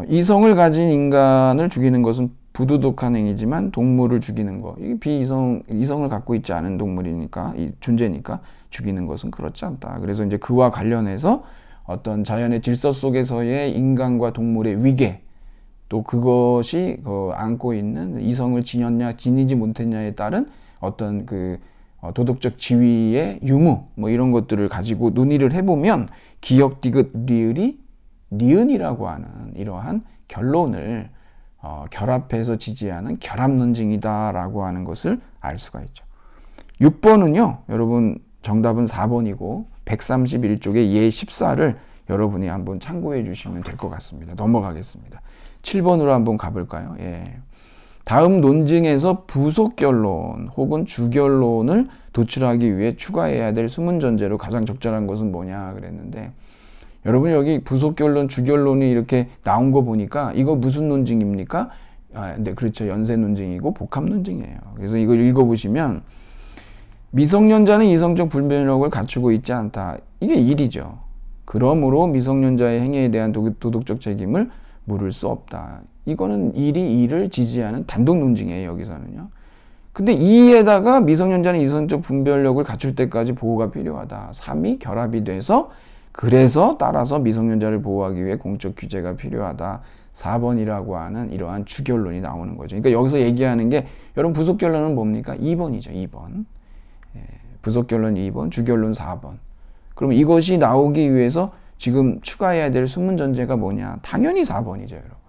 이성을 가진 인간을 죽이는 것은 부도덕한 행위지만 동물을 죽이는 거, 이게 이성을 갖고 있지 않은 동물이니까, 이 존재니까 죽이는 것은 그렇지 않다. 그래서 이제 그와 관련해서 어떤 자연의 질서 속에서의 인간과 동물의 위계, 또 그것이 안고 있는 이성을 지녔냐 지니지 못했냐에 따른 어떤 그 도덕적 지위의 유무, 뭐 이런 것들을 가지고 논의를 해보면 기역, 디귿, 리을이 니은이라고 하는 이러한 결론을 결합해서 지지하는 결합 논증이다라고 하는 것을 알 수가 있죠. 6번은요, 여러분 정답은 4번이고 131쪽의 예 14를 여러분이 한번 참고해 주시면 될 것 같습니다. 넘어가겠습니다. 7번으로 한번 가볼까요? 다음 논증에서 부속결론 혹은 주결론을 도출하기 위해 추가해야 될 숨은 전제로 가장 적절한 것은 뭐냐 그랬는데, 여러분 여기 부속결론, 주결론이 이렇게 나온 거 보니까 이거 무슨 논증입니까? 네, 그렇죠. 연쇄 논증이고 복합 논증이에요. 그래서 이걸 읽어보시면 미성년자는 이성적 불변력을 갖추고 있지 않다. 이게 1이죠. 그러므로 미성년자의 행위에 대한 도덕적 책임을 물을 수 없다. 이거는 1이 2를 지지하는 단독 논증이에요. 여기서는요. 근데 2에다가 미성년자는 이성적 분별력을 갖출 때까지 보호가 필요하다. 3이 결합이 돼서 그래서 따라서 미성년자를 보호하기 위해 공적 규제가 필요하다. 4번이라고 하는 이러한 주결론이 나오는 거죠. 그러니까 여기서 얘기하는 게 여러분 부속 결론은 뭡니까? 2번이죠. 2번. 부속 결론 2번, 주결론 4번. 그럼 이것이 나오기 위해서 지금 추가해야 될 숨은 전제가 뭐냐? 당연히 4번이죠, 여러분.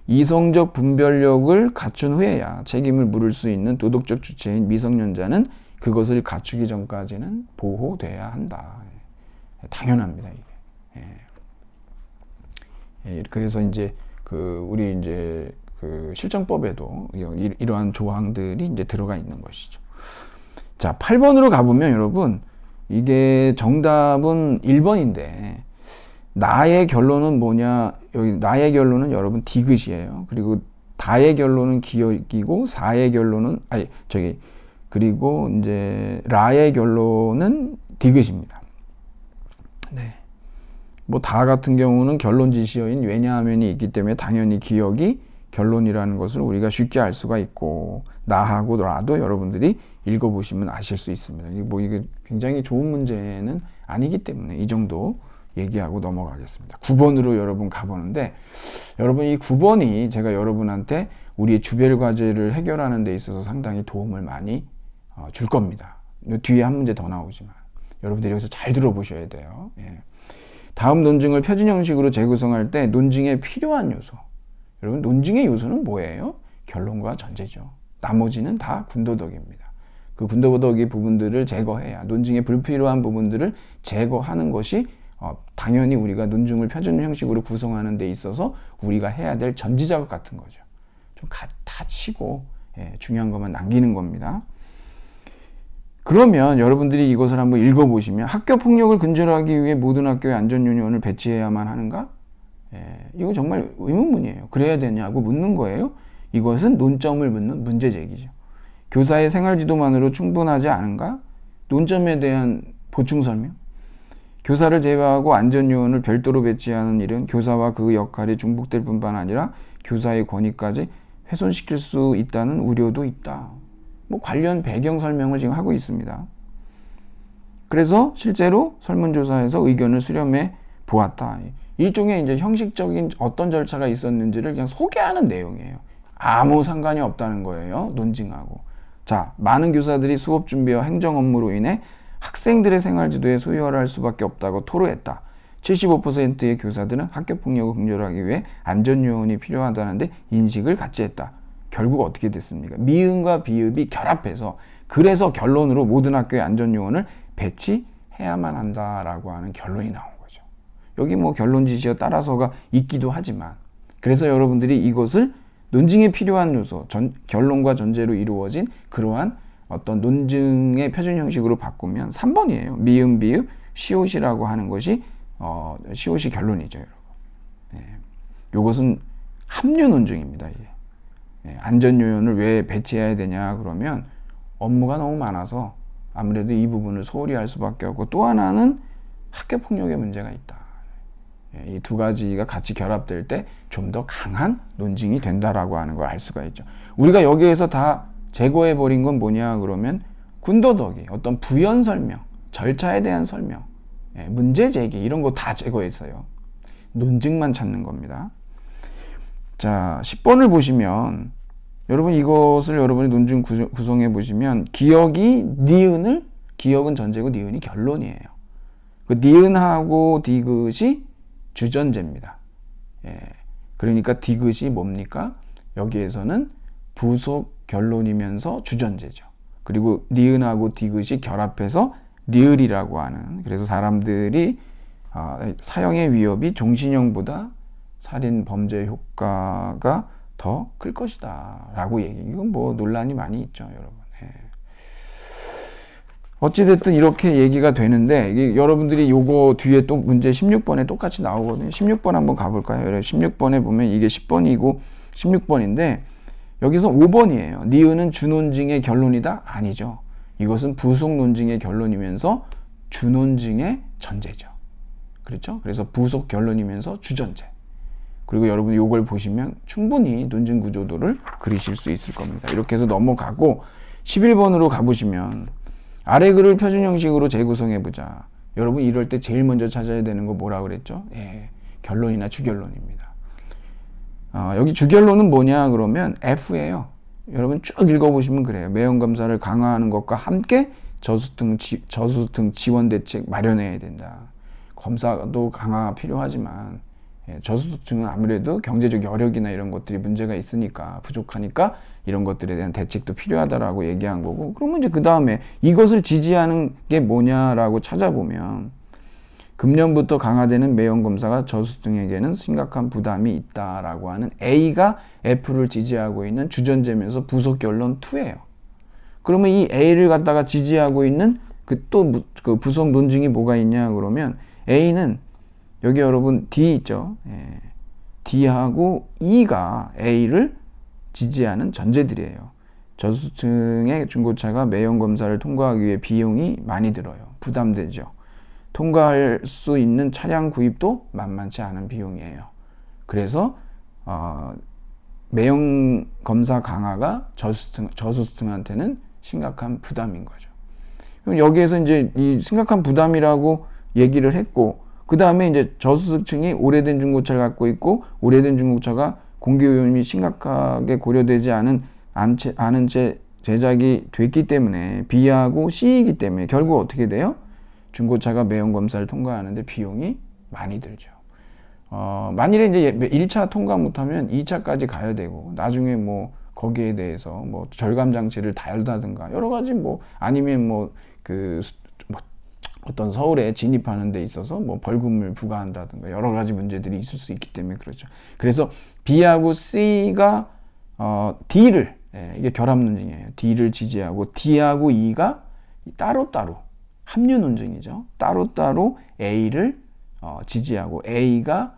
이성적 분별력을 갖춘 후에야 책임을 물을 수 있는 도덕적 주체인 미성년자는 그것을 갖추기 전까지는 보호돼야 한다. 당연합니다, 이게. 그래서 이제 우리 이제 실정법에도 이러한 조항들이 이제 들어가 있는 것이죠. 자, 8번으로 가보면 여러분, 이게 정답은 1번인데, 나의 결론은 뭐냐? 여기 나의 결론은 여러분 디귿이에요. 그리고 다의 결론은 기역이고, 사의 결론은, 그리고 이제 라의 결론은 디귿입니다. 네. 뭐 다 같은 경우는 결론 지시어인 왜냐하면이 있기 때문에 당연히 기역이 결론이라는 것을 우리가 쉽게 알 수가 있고, 나하고 라도 여러분들이 읽어보시면 아실 수 있습니다. 뭐 이게 굉장히 좋은 문제는 아니기 때문에 이 정도 얘기하고 넘어가겠습니다. 9번으로 여러분 가보는데, 여러분 이 9번이 제가 여러분한테 우리의 주별 과제를 해결하는 데 있어서 상당히 도움을 많이 줄 겁니다. 뒤에 한 문제 더 나오지만 여러분들이 여기서 잘 들어보셔야 돼요. 다음 논증을 표준 형식으로 재구성할 때 논증에 필요한 요소. 여러분 논증의 요소는 뭐예요? 결론과 전제죠. 나머지는 다 군더더기입니다. 그 군더더기 부분들을 제거해야, 논증에 불필요한 부분들을 제거하는 것이 당연히 우리가 논증을 표준 형식으로 구성하는 데 있어서 우리가 해야 될 전지작업 같은 거죠. 좀 다 치고 중요한 것만 남기는 겁니다. 그러면 여러분들이 이것을 한번 읽어보시면, 학교폭력을 근절하기 위해 모든 학교에 안전요원을 배치해야만 하는가? 이거 정말 의문문이에요. 그래야 되냐고 묻는 거예요. 이것은 논점을 묻는 문제제기죠. 교사의 생활지도만으로 충분하지 않은가? 논점에 대한 보충 설명. 교사를 제외하고 안전요원을 별도로 배치하는 일은 교사와 그 역할이 중복될 뿐만 아니라 교사의 권위까지 훼손시킬 수 있다는 우려도 있다. 뭐 관련 배경 설명을 지금 하고 있습니다. 그래서 실제로 설문조사에서 의견을 수렴해 보았다. 일종의 이제 형식적인 어떤 절차가 있었는지를 그냥 소개하는 내용이에요. 아무 상관이 없다는 거예요, 논증하고. 자, 많은 교사들이 수업 준비와 행정 업무로 인해 학생들의 생활지도에 소홀할 수밖에 없다고 토로했다. 75%의 교사들은 학교폭력을 근절하기 위해 안전요원이 필요하다는데 인식을 같이 했다. 결국 어떻게 됐습니까? 미음과 비읍이 결합해서, 그래서 결론으로 모든 학교에 안전요원을 배치해야만 한다라고 하는 결론이 나온 거죠. 여기 뭐 결론 지시어 따라서가 있기도 하지만, 그래서 여러분들이 이것을 논증에 필요한 요소, 결론과 전제로 이루어진 그러한 어떤 논증의 표준 형식으로 바꾸면 3번이에요. 미음, 비읍, 시옷이라고 하는 것이 시옷이 결론이죠, 여러분. 이것은 합류 논증입니다. 이게. 안전요원을 왜 배치해야 되냐 그러면 업무가 너무 많아서 아무래도 이 부분을 소홀히 할 수밖에 없고, 또 하나는 학교폭력의 문제가 있다. 이 두 가지가 같이 결합될 때 좀 더 강한 논증이 된다라고 하는 걸 알 수가 있죠. 우리가 여기에서 다 제거해버린 건 뭐냐 그러면 군더더기, 어떤 부연 설명, 절차에 대한 설명, 문제 제기 이런 거 다 제거했어요. 논증만 찾는 겁니다. 자, 10번을 보시면 여러분 이것을 여러분이 논증 구성해 보시면 기역은 전제고 니은이 결론이에요. 그 니은하고 디귿이 주전제입니다. 그러니까 디귿이 뭡니까? 여기에서는 부속 결론이면서 주전제죠. 그리고 니은하고 디귿이 결합해서 리을이라고 하는, 그래서 사람들이 사형의 위협이 종신형보다 살인 범죄 효과가 더 클 것이다 라고 이건 뭐 논란이 많이 있죠, 여러분. 어찌됐든 이렇게 얘기가 되는데, 이게 여러분들이 요거 뒤에 또 문제 16번에 똑같이 나오거든요. 16번 한번 가볼까요? 16번에 보면 이게 10번이고 16번인데 여기서 5번이에요. 니은은 주논증의 결론이다? 아니죠. 이것은 부속 논증의 결론이면서 주논증의 전제죠. 그렇죠? 그래서 부속 결론이면서 주전제. 그리고 여러분 요걸 보시면 충분히 논증 구조도를 그리실 수 있을 겁니다. 이렇게 해서 넘어가고 11번으로 가보시면 아래 글을 표준 형식으로 재구성해 보자. 여러분 이럴 때 제일 먼저 찾아야 되는 거 뭐라 그랬죠? 예, 결론이나 주결론입니다. 여기 주결론은 뭐냐 그러면 F예요. 여러분 쭉 읽어보시면 그래요. 매형검사를 강화하는 것과 함께 저소득 지원 대책 마련해야 된다. 검사도 강화가 필요하지만 저소득층은 아무래도 경제적 여력이나 이런 것들이 문제가 있으니까 부족하니까 이런 것들에 대한 대책도 필요하다라고 얘기한 거고, 그러면 이제 그 다음에 이것을 지지하는 게 뭐냐라고 찾아보면 금년부터 강화되는 매형검사가 저소득층에게는 심각한 부담이 있다라고 하는 A가 F를 지지하고 있는 주전제면서 부속 결론 2예요. 그러면 이 A를 갖다가 지지하고 있는 그 부속 논증이 뭐가 있냐 그러면 A는 여기 여러분 D 있죠. 예. D하고 E가 A를 지지하는 전제들이에요. 저소득층의 중고차가 매형검사를 통과하기 위해 비용이 많이 들어요. 부담되죠. 통과할 수 있는 차량 구입도 만만치 않은 비용이에요. 그래서 매형검사 강화가 저소득층한테는 심각한 부담인 거죠. 그럼 여기에서 이제 이 심각한 부담이라고 얘기를 했고, 그 다음에 이제 저소득층이 오래된 중고차를 갖고 있고, 오래된 중고차가 공기오염이 심각하게 고려되지 않은 채 제작이 됐기 때문에 B하고 C이기 때문에 결국 어떻게 돼요? 중고차가 매형검사를 통과하는데 비용이 많이 들죠. 만일에 이제 1차 통과 못하면 2차까지 가야 되고, 나중에 뭐 거기에 대해서 뭐 절감 장치를 달다든가 여러 가지 아니면 어떤 서울에 진입하는 데 있어서 벌금을 부과한다든가 여러 가지 문제들이 있을 수 있기 때문에 그렇죠. 그래서 B하고 C가 D를 이게 결합 논증이에요. D를 지지하고 D하고 E가 따로따로 합류 논증이죠. 따로따로 A를 지지하고 A가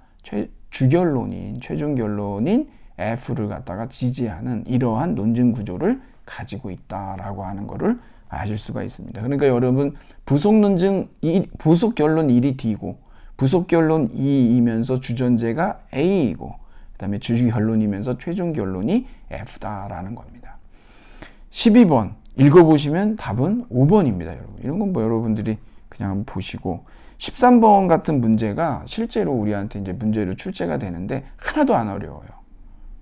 최종 결론인 F를 갖다가 지지하는 이러한 논증 구조를 가지고 있다라고 하는 거를 아실 수가 있습니다. 그러니까 여러분 부속 결론 1이 D고 부속 결론 2이면서 주전제가 A이고 그 다음에 주주 결론이면서 최종 결론이 F다라는 겁니다. 12번 읽어보시면 답은 5번입니다. 여러분 이런 건 여러분들이 그냥 한번 보시고, 13번 같은 문제가 실제로 우리한테 이제 문제로 출제가 되는데 하나도 안 어려워요.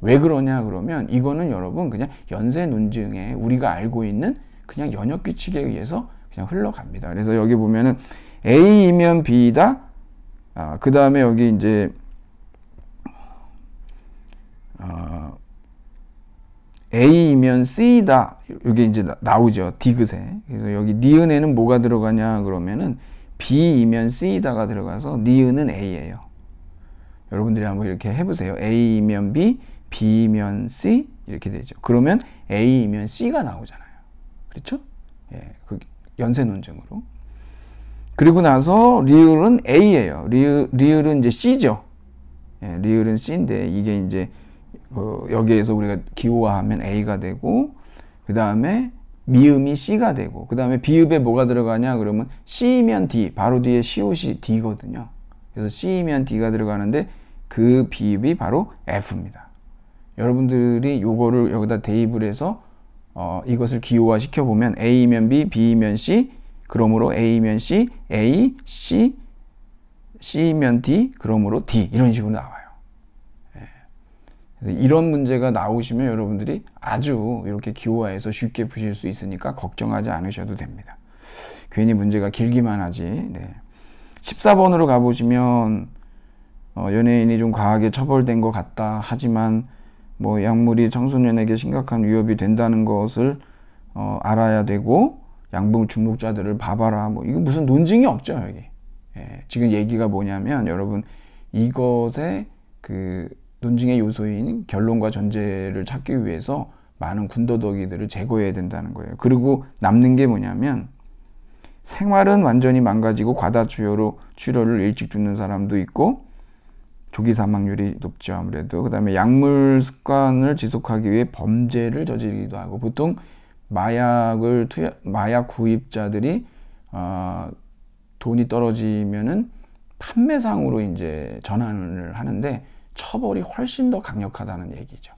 왜 그러냐 그러면 이거는 여러분 그냥 연쇄 논증에 우리가 알고 있는 그냥 연역 규칙에 의해서 그냥 흘러갑니다. 그래서 여기 보면은 A이면 B다. 그 다음에 여기 이제 A이면 C다. 여기 이제 나오죠. 디귿에. 그래서 여기 니은에는 뭐가 들어가냐 그러면은 B이면 C다가 들어가서 니은은 A예요. 여러분들이 한번 이렇게 해보세요. A이면 B, B이면 C 이렇게 되죠. 그러면 A이면 C가 나오잖아요. 그렇죠? 예, 그 연쇄 논증으로. 그리고 나서 리을은 A예요. 리을은 이제 C죠. 예, 리을은 C인데 이게 이제 여기에서 우리가 기호화하면 A가 되고, 그 다음에 미음이 C가 되고, 그 다음에 비읍에 뭐가 들어가냐 그러면 C면 D, 바로 뒤에 시옷이 D거든요. 그래서 C면 D가 들어가는데 그 비읍이 바로 F입니다. 여러분들이 요거를 여기다 대입을 해서 이것을 기호화 시켜보면 A면 B, B면 C, 그러므로 A면 C, A, C, C면 D, 그러므로 D 이런 식으로 나와요. 그래서 이런 문제가 나오시면 여러분들이 아주 이렇게 기호화해서 쉽게 푸실 수 있으니까 걱정하지 않으셔도 됩니다. 괜히 문제가 길기만 하지. 네. 14번으로 가보시면 연예인이 좀 과하게 처벌된 것 같다. 하지만 약물이 청소년에게 심각한 위협이 된다는 것을 알아야 되고, 양봉 중독자들을 봐봐라. 이거 무슨 논증이 없죠 여기. 예, 지금 얘기가 뭐냐면 여러분 이것의 그 논증의 요소인 결론과 전제를 찾기 위해서 많은 군더더기들을 제거해야 된다는 거예요. 그리고 남는 게 뭐냐면 생활은 완전히 망가지고 과다 출혈을 일찍 죽는 사람도 있고 조기 사망률이 높죠 아무래도. 그 다음에 약물 습관을 지속하기 위해 범죄를 저지르기도 하고, 보통 마약 구입자들이 돈이 떨어지면은 판매상으로 이제 전환을 하는데 처벌이 훨씬 더 강력하다는 얘기죠.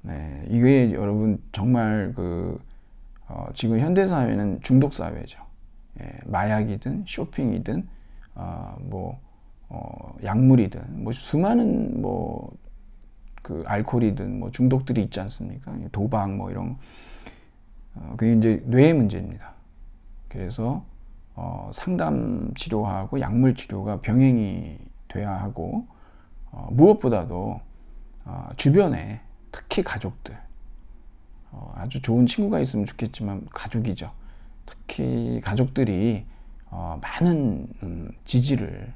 네, 이게 여러분 정말 지금 현대 사회는 중독 사회죠. 예, 마약이든 쇼핑이든 약물이든 수많은 알코올이든 중독들이 있지 않습니까? 도박 이런 그게 이제 뇌의 문제입니다. 그래서 상담 치료하고 약물 치료가 병행이 돼야 하고 무엇보다도 주변에 특히 가족들 아주 좋은 친구가 있으면 좋겠지만 가족이죠. 특히 가족들이 많은 지지를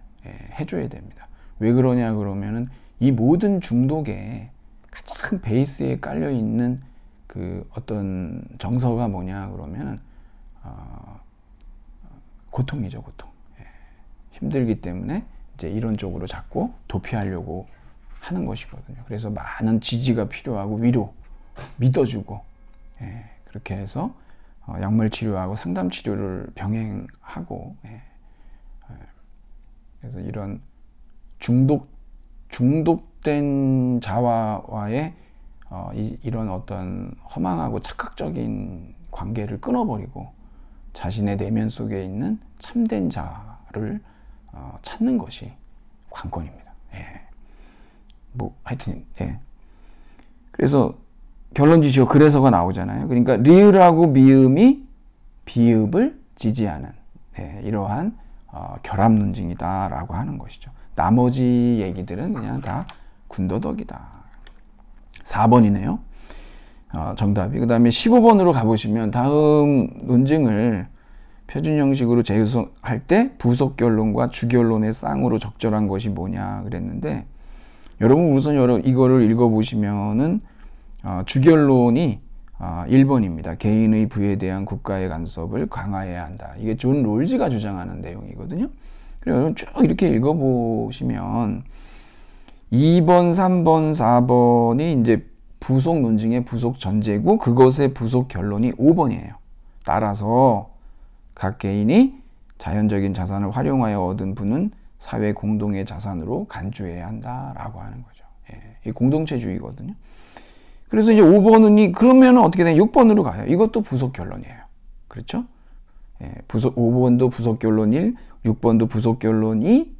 해줘야 됩니다. 왜 그러냐 그러면은 이 모든 중독에 가장 베이스에 깔려 있는 어떤 정서가 뭐냐 그러면은 고통이죠, 고통. 힘들기 때문에 이제 이런 쪽으로 자꾸 도피하려고 하는 것이거든요. 그래서 많은 지지가 필요하고 위로 믿어주고 그렇게 해서 약물 치료하고 상담 치료를 병행하고 그래서 이런 중독된 자와의 이런 어떤 허망하고 착각적인 관계를 끊어버리고 자신의 내면 속에 있는 참된 자를 찾는 것이 관건입니다. 하여튼 그래서 결론지시오 그래서가 나오잖아요. 그러니까 리을하고 미음이 비읍을 지지하는 이러한 결합 논증이다라고 하는 것이죠. 나머지 얘기들은 그냥 다 군더더기다. 4번이네요. 정답이. 그 다음에 15번으로 가보시면 다음 논증을 표준 형식으로 재구성할 때 부속 결론과 주결론의 쌍으로 적절한 것이 뭐냐 그랬는데 여러분 우선 이거를 읽어보시면은 주결론이 1번입니다. 개인의 부에 대한 국가의 간섭을 강화해야 한다. 이게 존 롤즈가 주장하는 내용이거든요. 그래서 여러분 쭉 이렇게 읽어보시면 2번, 3번, 4번이 이제 부속 논증의 부속 전제고 그것의 부속 결론이 5번이에요. 따라서 각 개인이 자연적인 자산을 활용하여 얻은 부는 사회 공동의 자산으로 간주해야 한다라고 하는 거죠. 이 공동체주의거든요. 그래서 이제 5번은 그러면 어떻게 되냐? 6번으로 가요. 이것도 부속 결론이에요. 그렇죠? 5번도 부속 결론 1, 6번도 부속 결론 2,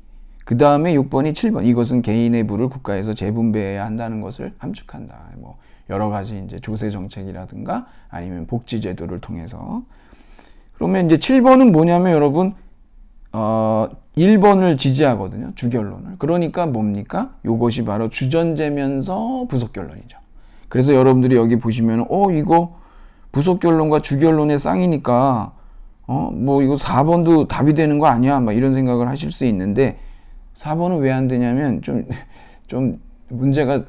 그 다음에 6번이 7번. 이것은 개인의 부를 국가에서 재분배해야 한다는 것을 함축한다. 여러 가지 이제 조세 정책이라든가 아니면 복지 제도를 통해서. 그러면 이제 7번은 뭐냐면 여러분, 1번을 지지하거든요. 주결론을. 그러니까 뭡니까? 이것이 바로 주전제면서 부속 결론이죠. 그래서 여러분들이 여기 보시면, 이거 부속 결론과 주결론의 쌍이니까, 이거 4번도 답이 되는 거 아니야? 막 이런 생각을 하실 수 있는데, 4번은 왜 안 되냐면, 문제가,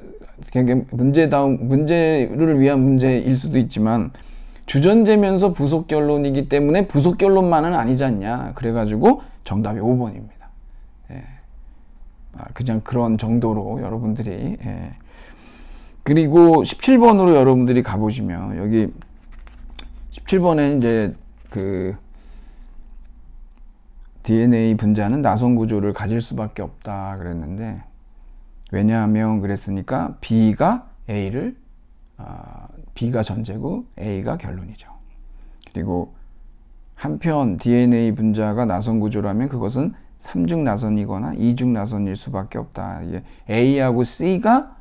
문제를 위한 문제일 수도 있지만, 주전제면서 부속 결론이기 때문에 부속 결론만은 아니지 않냐. 그래가지고 정답이 5번입니다. 그냥 그런 정도로 여러분들이, 그리고 17번으로 여러분들이 가보시면, 여기 17번에 이제 DNA 분자는 나선 구조를 가질 수밖에 없다 그랬는데, 왜냐하면 그랬으니까 B가 전제고 A가 결론이죠. 그리고 한편 DNA 분자가 나선 구조라면 그것은 3중 나선이거나 2중 나선일 수밖에 없다. A하고 C가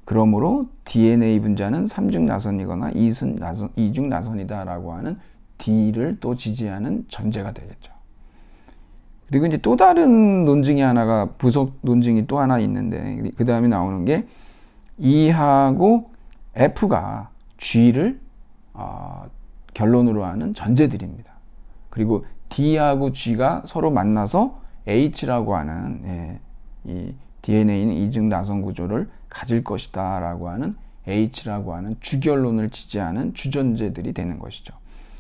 그러므로 DNA 분자는 3중 나선이거나 2중 나선이다라고 하는 D를 또 지지하는 전제가 되겠죠. 그리고 이제 또 다른 논증이 하나가 부속 논증이 또 하나 있는데 그 다음에 나오는 게 E하고 F가 G를 결론으로 하는 전제들입니다. 그리고 D하고 G가 서로 만나서 H라고 하는 이 DNA는 이중 나선 구조를 가질 것이다 라고 하는 H라고 하는 주결론을 지지하는 주전제들이 되는 것이죠.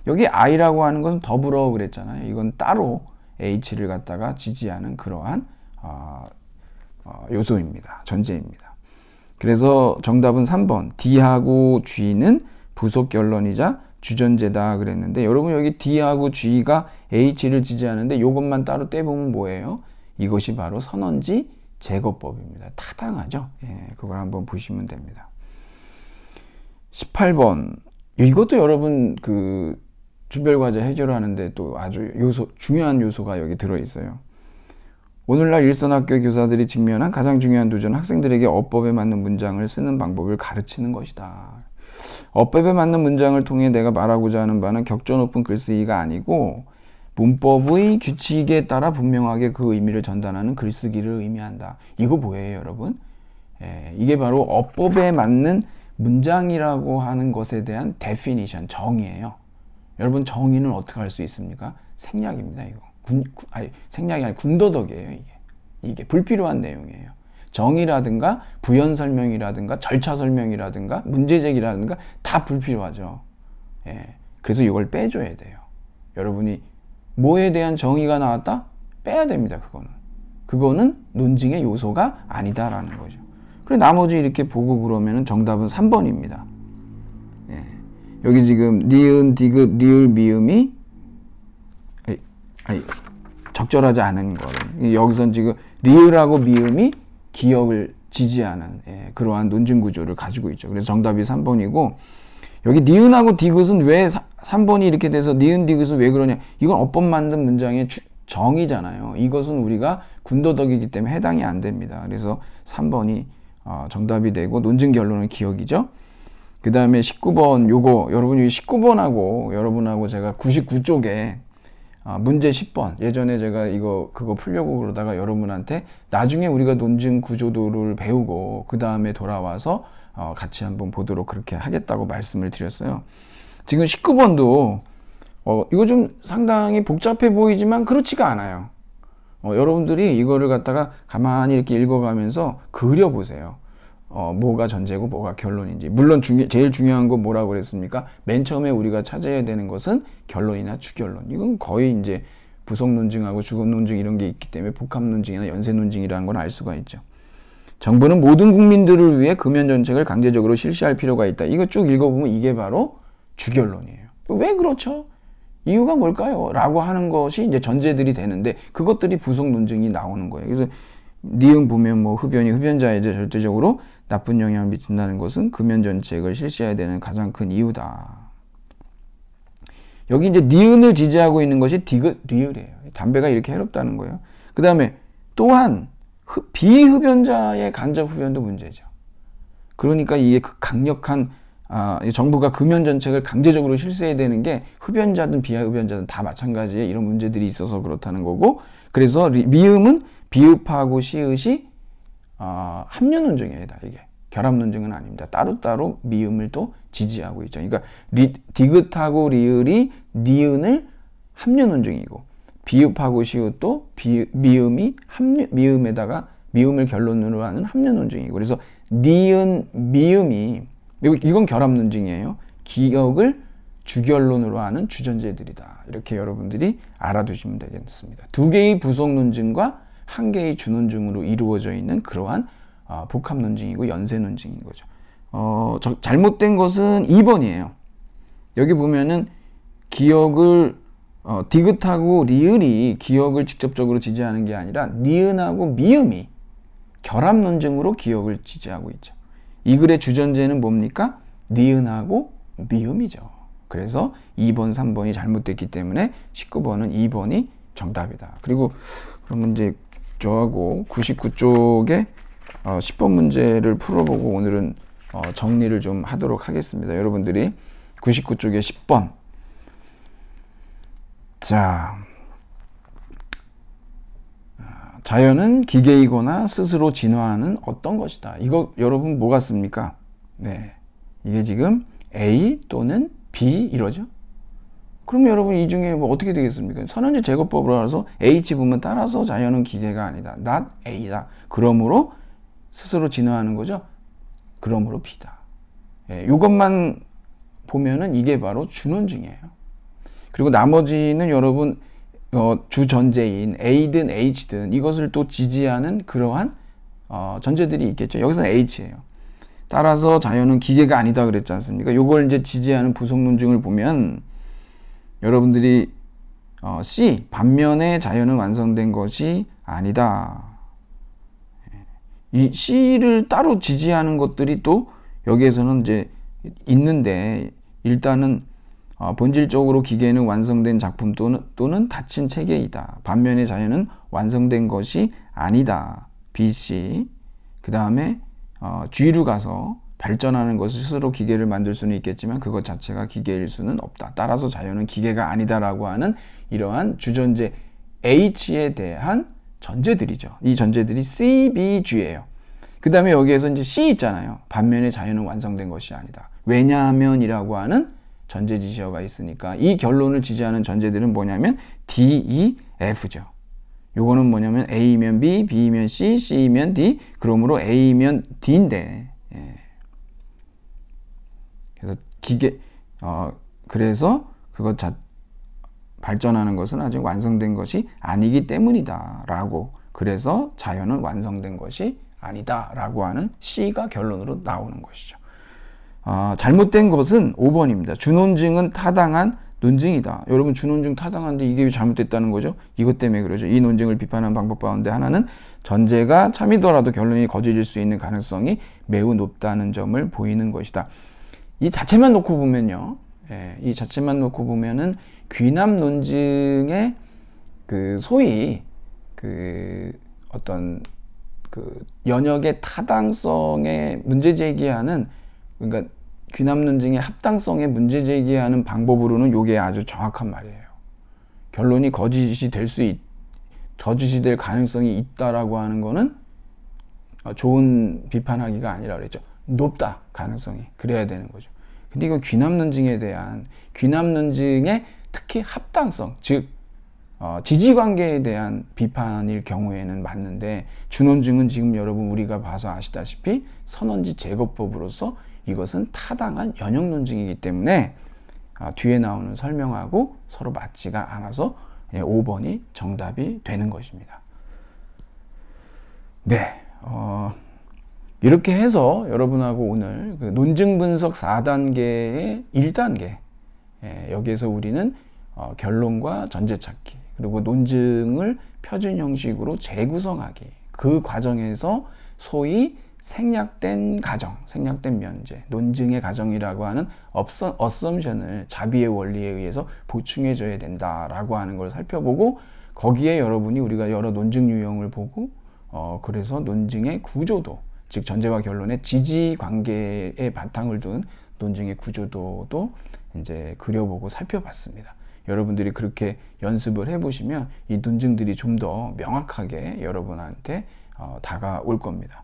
여기 I라고 하는 것은 더불어 그랬잖아요. 이건 따로 H를 갖다가 지지하는 그러한 요소입니다. 전제입니다. 그래서 정답은 3번 D하고 G는 부속 결론이자 주전제다 그랬는데 여러분 여기 D하고 G가 H를 지지하는데 이것만 따로 떼보면 뭐예요? 이것이 바로 선언지 제거법입니다. 타당하죠? 예, 그걸 한번 보시면 됩니다. 18번. 이것도 여러분 그 주별과제 해결하는데 또 아주 중요한 요소가 여기 들어있어요. 오늘날 일선학교 교사들이 직면한 가장 중요한 도전은 학생들에게 어법에 맞는 문장을 쓰는 방법을 가르치는 것이다. 어법에 맞는 문장을 통해 내가 말하고자 하는 바는 격조 높은 글쓰기가 아니고 문법의 규칙에 따라 분명하게 그 의미를 전달하는 글쓰기를 의미한다. 이거 뭐예요, 여러분? 이게 바로 어법에 맞는 문장이라고 하는 것에 대한 데피니션, 정의예요. 여러분, 정의는 어떻게 할 수 있습니까? 생략입니다, 이거. 생략이 아니라 군더더기예요, 이게 불필요한 내용이에요. 정의라든가 부연 설명이라든가 절차 설명이라든가 문제 제기라든가 다 불필요하죠. 예. 그래서 이걸 빼줘야 돼요. 여러분이 뭐에 대한 정의가 나왔다? 빼야 됩니다, 그거는 논증의 요소가 아니다라는 거죠. 그래, 나머지 이렇게 보고 그러면은 정답은 3번입니다. 예. 여기 지금 니은, 디귿, 리을, 미음이 적절하지 않은 거를, 여기선 지금 리을하고 미음이 기억을 지지하는 그러한 논증 구조를 가지고 있죠. 그래서 정답이 3번이고, 여기 니은하고 디귿은 왜 3번이 이렇게 돼서 니은, 디귿은 왜 그러냐? 이건 어법 만든 문장의 정의잖아요. 이것은 우리가 군더더기이기 때문에 해당이 안 됩니다. 그래서 3번이 정답이 되고, 논증 결론은 기억이죠. 그 다음에 19번, 요거 여러분이 19번하고 여러분하고 제가 99쪽에 문제 10번, 예전에 제가 그거 풀려고 그러다가 여러분한테 나중에 우리가 논증 구조도를 배우고 그 다음에 돌아와서 같이 한번 보도록 그렇게 하겠다고 말씀을 드렸어요. 지금 19번도 이거 좀 상당히 복잡해 보이지만 그렇지가 않아요. 여러분들이 이거를 갖다가 가만히 이렇게 읽어가면서 그려보세요. 뭐가 전제고 뭐가 결론인지. 물론 제일 중요한 건 뭐라고 그랬습니까? 맨 처음에 우리가 찾아야 되는 것은 결론이나 주결론. 이건 거의 이제 부속 논증하고 주거 논증 이런 게 있기 때문에 복합 논증이나 연쇄 논증이라는 걸 알 수가 있죠. 정부는 모든 국민들을 위해 금연 정책을 강제적으로 실시할 필요가 있다. 이거 쭉 읽어보면 이게 바로 주결론이에요. 왜 그렇죠? 이유가 뭘까요? 라고 하는 것이 이제 전제들이 되는데 그것들이 부속 논증이 나오는 거예요. 그래서 니은 보면 뭐 흡연자에 절대적으로 나쁜 영향을 미친다는 것은 금연 정책을 실시해야 되는 가장 큰 이유다. 여기 이제 니은을 지지하고 있는 것이 디귿, 리을이에요. 담배가 이렇게 해롭다는 거예요. 그 다음에 또한 비흡연자의 간접 흡연도 문제죠. 그러니까 이게 강력한 정부가 금연 정책을 강제적으로 실시해야 되는 게 흡연자든 비흡연자든 다 마찬가지에 이런 문제들이 있어서 그렇다는 거고, 그래서 미음은 비읍하고 시읒이 합류 논증이에요. 이게 결합 논증은 아닙니다. 따로따로 미음을 또 지지하고 있죠. 그러니까 디귿하고 리을이 니은을 합류 논증이고, 비읍하고 시읒도 미음이 미음에다가 미음을 결론으로 하는 합류 논증이고, 그래서 니은, 미음이, 이건 결합 논증이에요. 기억을 주결론으로 하는 주전제들이다. 이렇게 여러분들이 알아두시면 되겠습니다. 두 개의 부속 논증과 한 개의 주논증으로 이루어져 있는 그러한 복합 논증이고 연쇄 논증인 거죠. 잘못된 것은 2번이에요. 여기 보면은 기억을 디귿하고 리을이 기억을 직접적으로 지지하는 게 아니라 니은하고 미음이 결합 논증으로 기억을 지지하고 있죠. 이 글의 주전제는 뭡니까? 니은하고 미음이죠. 그래서 2번, 3번이 잘못됐기 때문에 19번은 2번이 정답이다. 그리고 그러면 이제 저하고 99쪽에 10번 문제를 풀어보고 오늘은 정리를 좀 하도록 하겠습니다. 여러분들이 99쪽에 10번. 자, 자연은 기계이거나 스스로 진화하는 어떤 것이다. 이거 여러분 뭐 같습니까? 네, 이게 지금 A 또는 B 이러죠. 그럼 여러분 이 중에 뭐 어떻게 되겠습니까? 선언제 제거법으로 알아서 H 보면 따라서 자연은 기계가 아니다. not A다. 그러므로 스스로 진화하는 거죠. 그러므로 B다. 예, 이것만 보면은 이게 바로 주논증이에요. 그리고 나머지는 여러분 주전제인 A든 H든 이것을 또 지지하는 그러한 전제들이 있겠죠. 여기서는 H예요. 따라서 자연은 기계가 아니다 그랬지 않습니까? 요걸 이제 지지하는 부속 논증을 보면 여러분들이 C, 반면에 자연은 완성된 것이 아니다. 이 C를 따로 지지하는 것들이 또 여기에서는 이제 있는데, 일단은 본질적으로 기계는 완성된 작품 또는 닫힌 체계이다. 반면에 자연은 완성된 것이 아니다. B, C. 그 다음에 G로 가서 발전하는 것을 스스로 기계를 만들 수는 있겠지만 그것 자체가 기계일 수는 없다. 따라서 자연은 기계가 아니다라고 하는 이러한 주전제 H에 대한 전제들이죠. 이 전제들이 C, B, G예요. 그 다음에 여기에서 이제 C 있잖아요. 반면에 자연은 완성된 것이 아니다. 왜냐하면이라고 하는 전제 지시어가 있으니까 이 결론을 지지하는 전제들은 뭐냐면 D, E, F죠. 요거는 뭐냐면 A면 B, B면 C, C면 D. 그러므로 A면 D인데, 예. 그래서 그래서 그것 발전하는 것은 아직 완성된 것이 아니기 때문이다 라고, 그래서 자연은 완성된 것이 아니다 라고 하는 C가 결론으로 나오는 것이죠. 잘못된 것은 5번입니다. 주논증은 타당한 논증이다. 여러분, 주논증 타당한데 이게 왜 잘못됐다는 거죠? 이것 때문에 그러죠. 이 논증을 비판하는 방법 가운데 하나는 전제가 참이더라도 결론이 거짓일 수 있는 가능성이 매우 높다는 점을 보이는 것이다. 이 자체만 놓고 보면요, 이 자체만 놓고 보면은 귀납 논증의 소위 어떤 연역의 타당성에 문제 제기하는, 그러니까 귀납 논증의 합당성에 문제 제기하는 방법으로는 요게 아주 정확한 말이에요. 결론이 거짓이 될 가능성이 있다라고 하는 거는 좋은 비판하기가 아니라 그랬죠. 높다, 가능성이. 그래야 되는 거죠. 근데 이건 귀납 논증에 대한, 귀납 논증의 특히 합당성, 즉 지지관계에 대한 비판일 경우에는 맞는데, 주논증은 지금 여러분 우리가 봐서 아시다시피 선언지 제거법으로서 이것은 타당한 연역 논증이기 때문에 뒤에 나오는 설명하고 서로 맞지가 않아서 5번이 정답이 되는 것입니다. 네, 이렇게 해서 여러분하고 오늘 논증 분석 4단계의 1단계, 여기에서 우리는 결론과 전제 찾기, 그리고 논증을 표준 형식으로 재구성하기, 그 과정에서 소위 생략된 가정, 생략된 면제, 논증의 가정이라고 하는 어썸션을 자비의 원리에 의해서 보충해 줘야 된다라고 하는 걸 살펴보고, 거기에 여러분이 우리가 여러 논증 유형을 보고 그래서 논증의 구조도, 즉 전제와 결론의 지지 관계에 바탕을 둔 논증의 구조도도 이제 그려보고 살펴봤습니다. 여러분들이 그렇게 연습을 해보시면 이 논증들이 좀 더 명확하게 여러분한테 다가올 겁니다.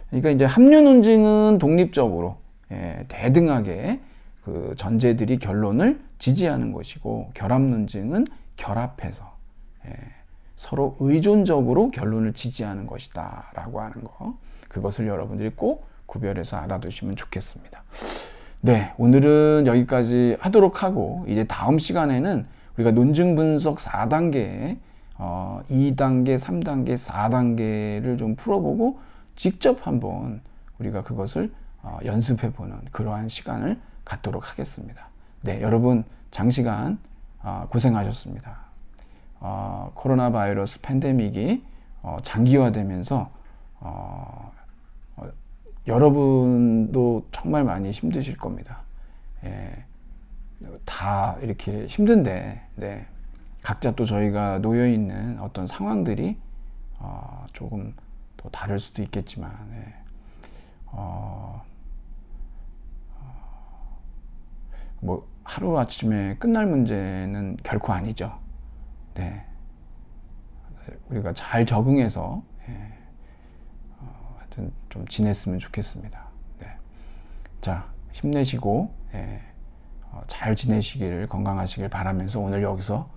그러니까 이제 합류 논증은 독립적으로 대등하게 그 전제들이 결론을 지지하는 것이고, 결합 논증은 결합해서 서로 의존적으로 결론을 지지하는 것이다 라고 하는 거, 그것을 여러분들이 꼭 구별해서 알아두시면 좋겠습니다. 네, 오늘은 여기까지 하도록 하고, 이제 다음 시간에는 우리가 논증 분석 4단계, 2단계, 3단계, 4단계를 좀 풀어보고 직접 한번 우리가 그것을 연습해보는 그러한 시간을 갖도록 하겠습니다. 네, 여러분 장시간 고생하셨습니다. 코로나 바이러스 팬데믹이 장기화되면서 여러분도 정말 많이 힘드실 겁니다. 다 이렇게 힘든데, 네, 각자 또 저희가 놓여 있는 어떤 상황들이 조금 또 다를 수도 있겠지만, 뭐 하루 아침에 끝날 문제는 결코 아니죠. 네, 우리가 잘 적응해서 하여튼 좀 지냈으면 좋겠습니다. 네. 자, 힘내시고 잘 지내시기를, 건강하시길 바라면서 오늘 여기서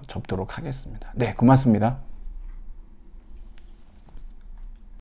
접도록 하겠습니다. 네, 고맙습니다.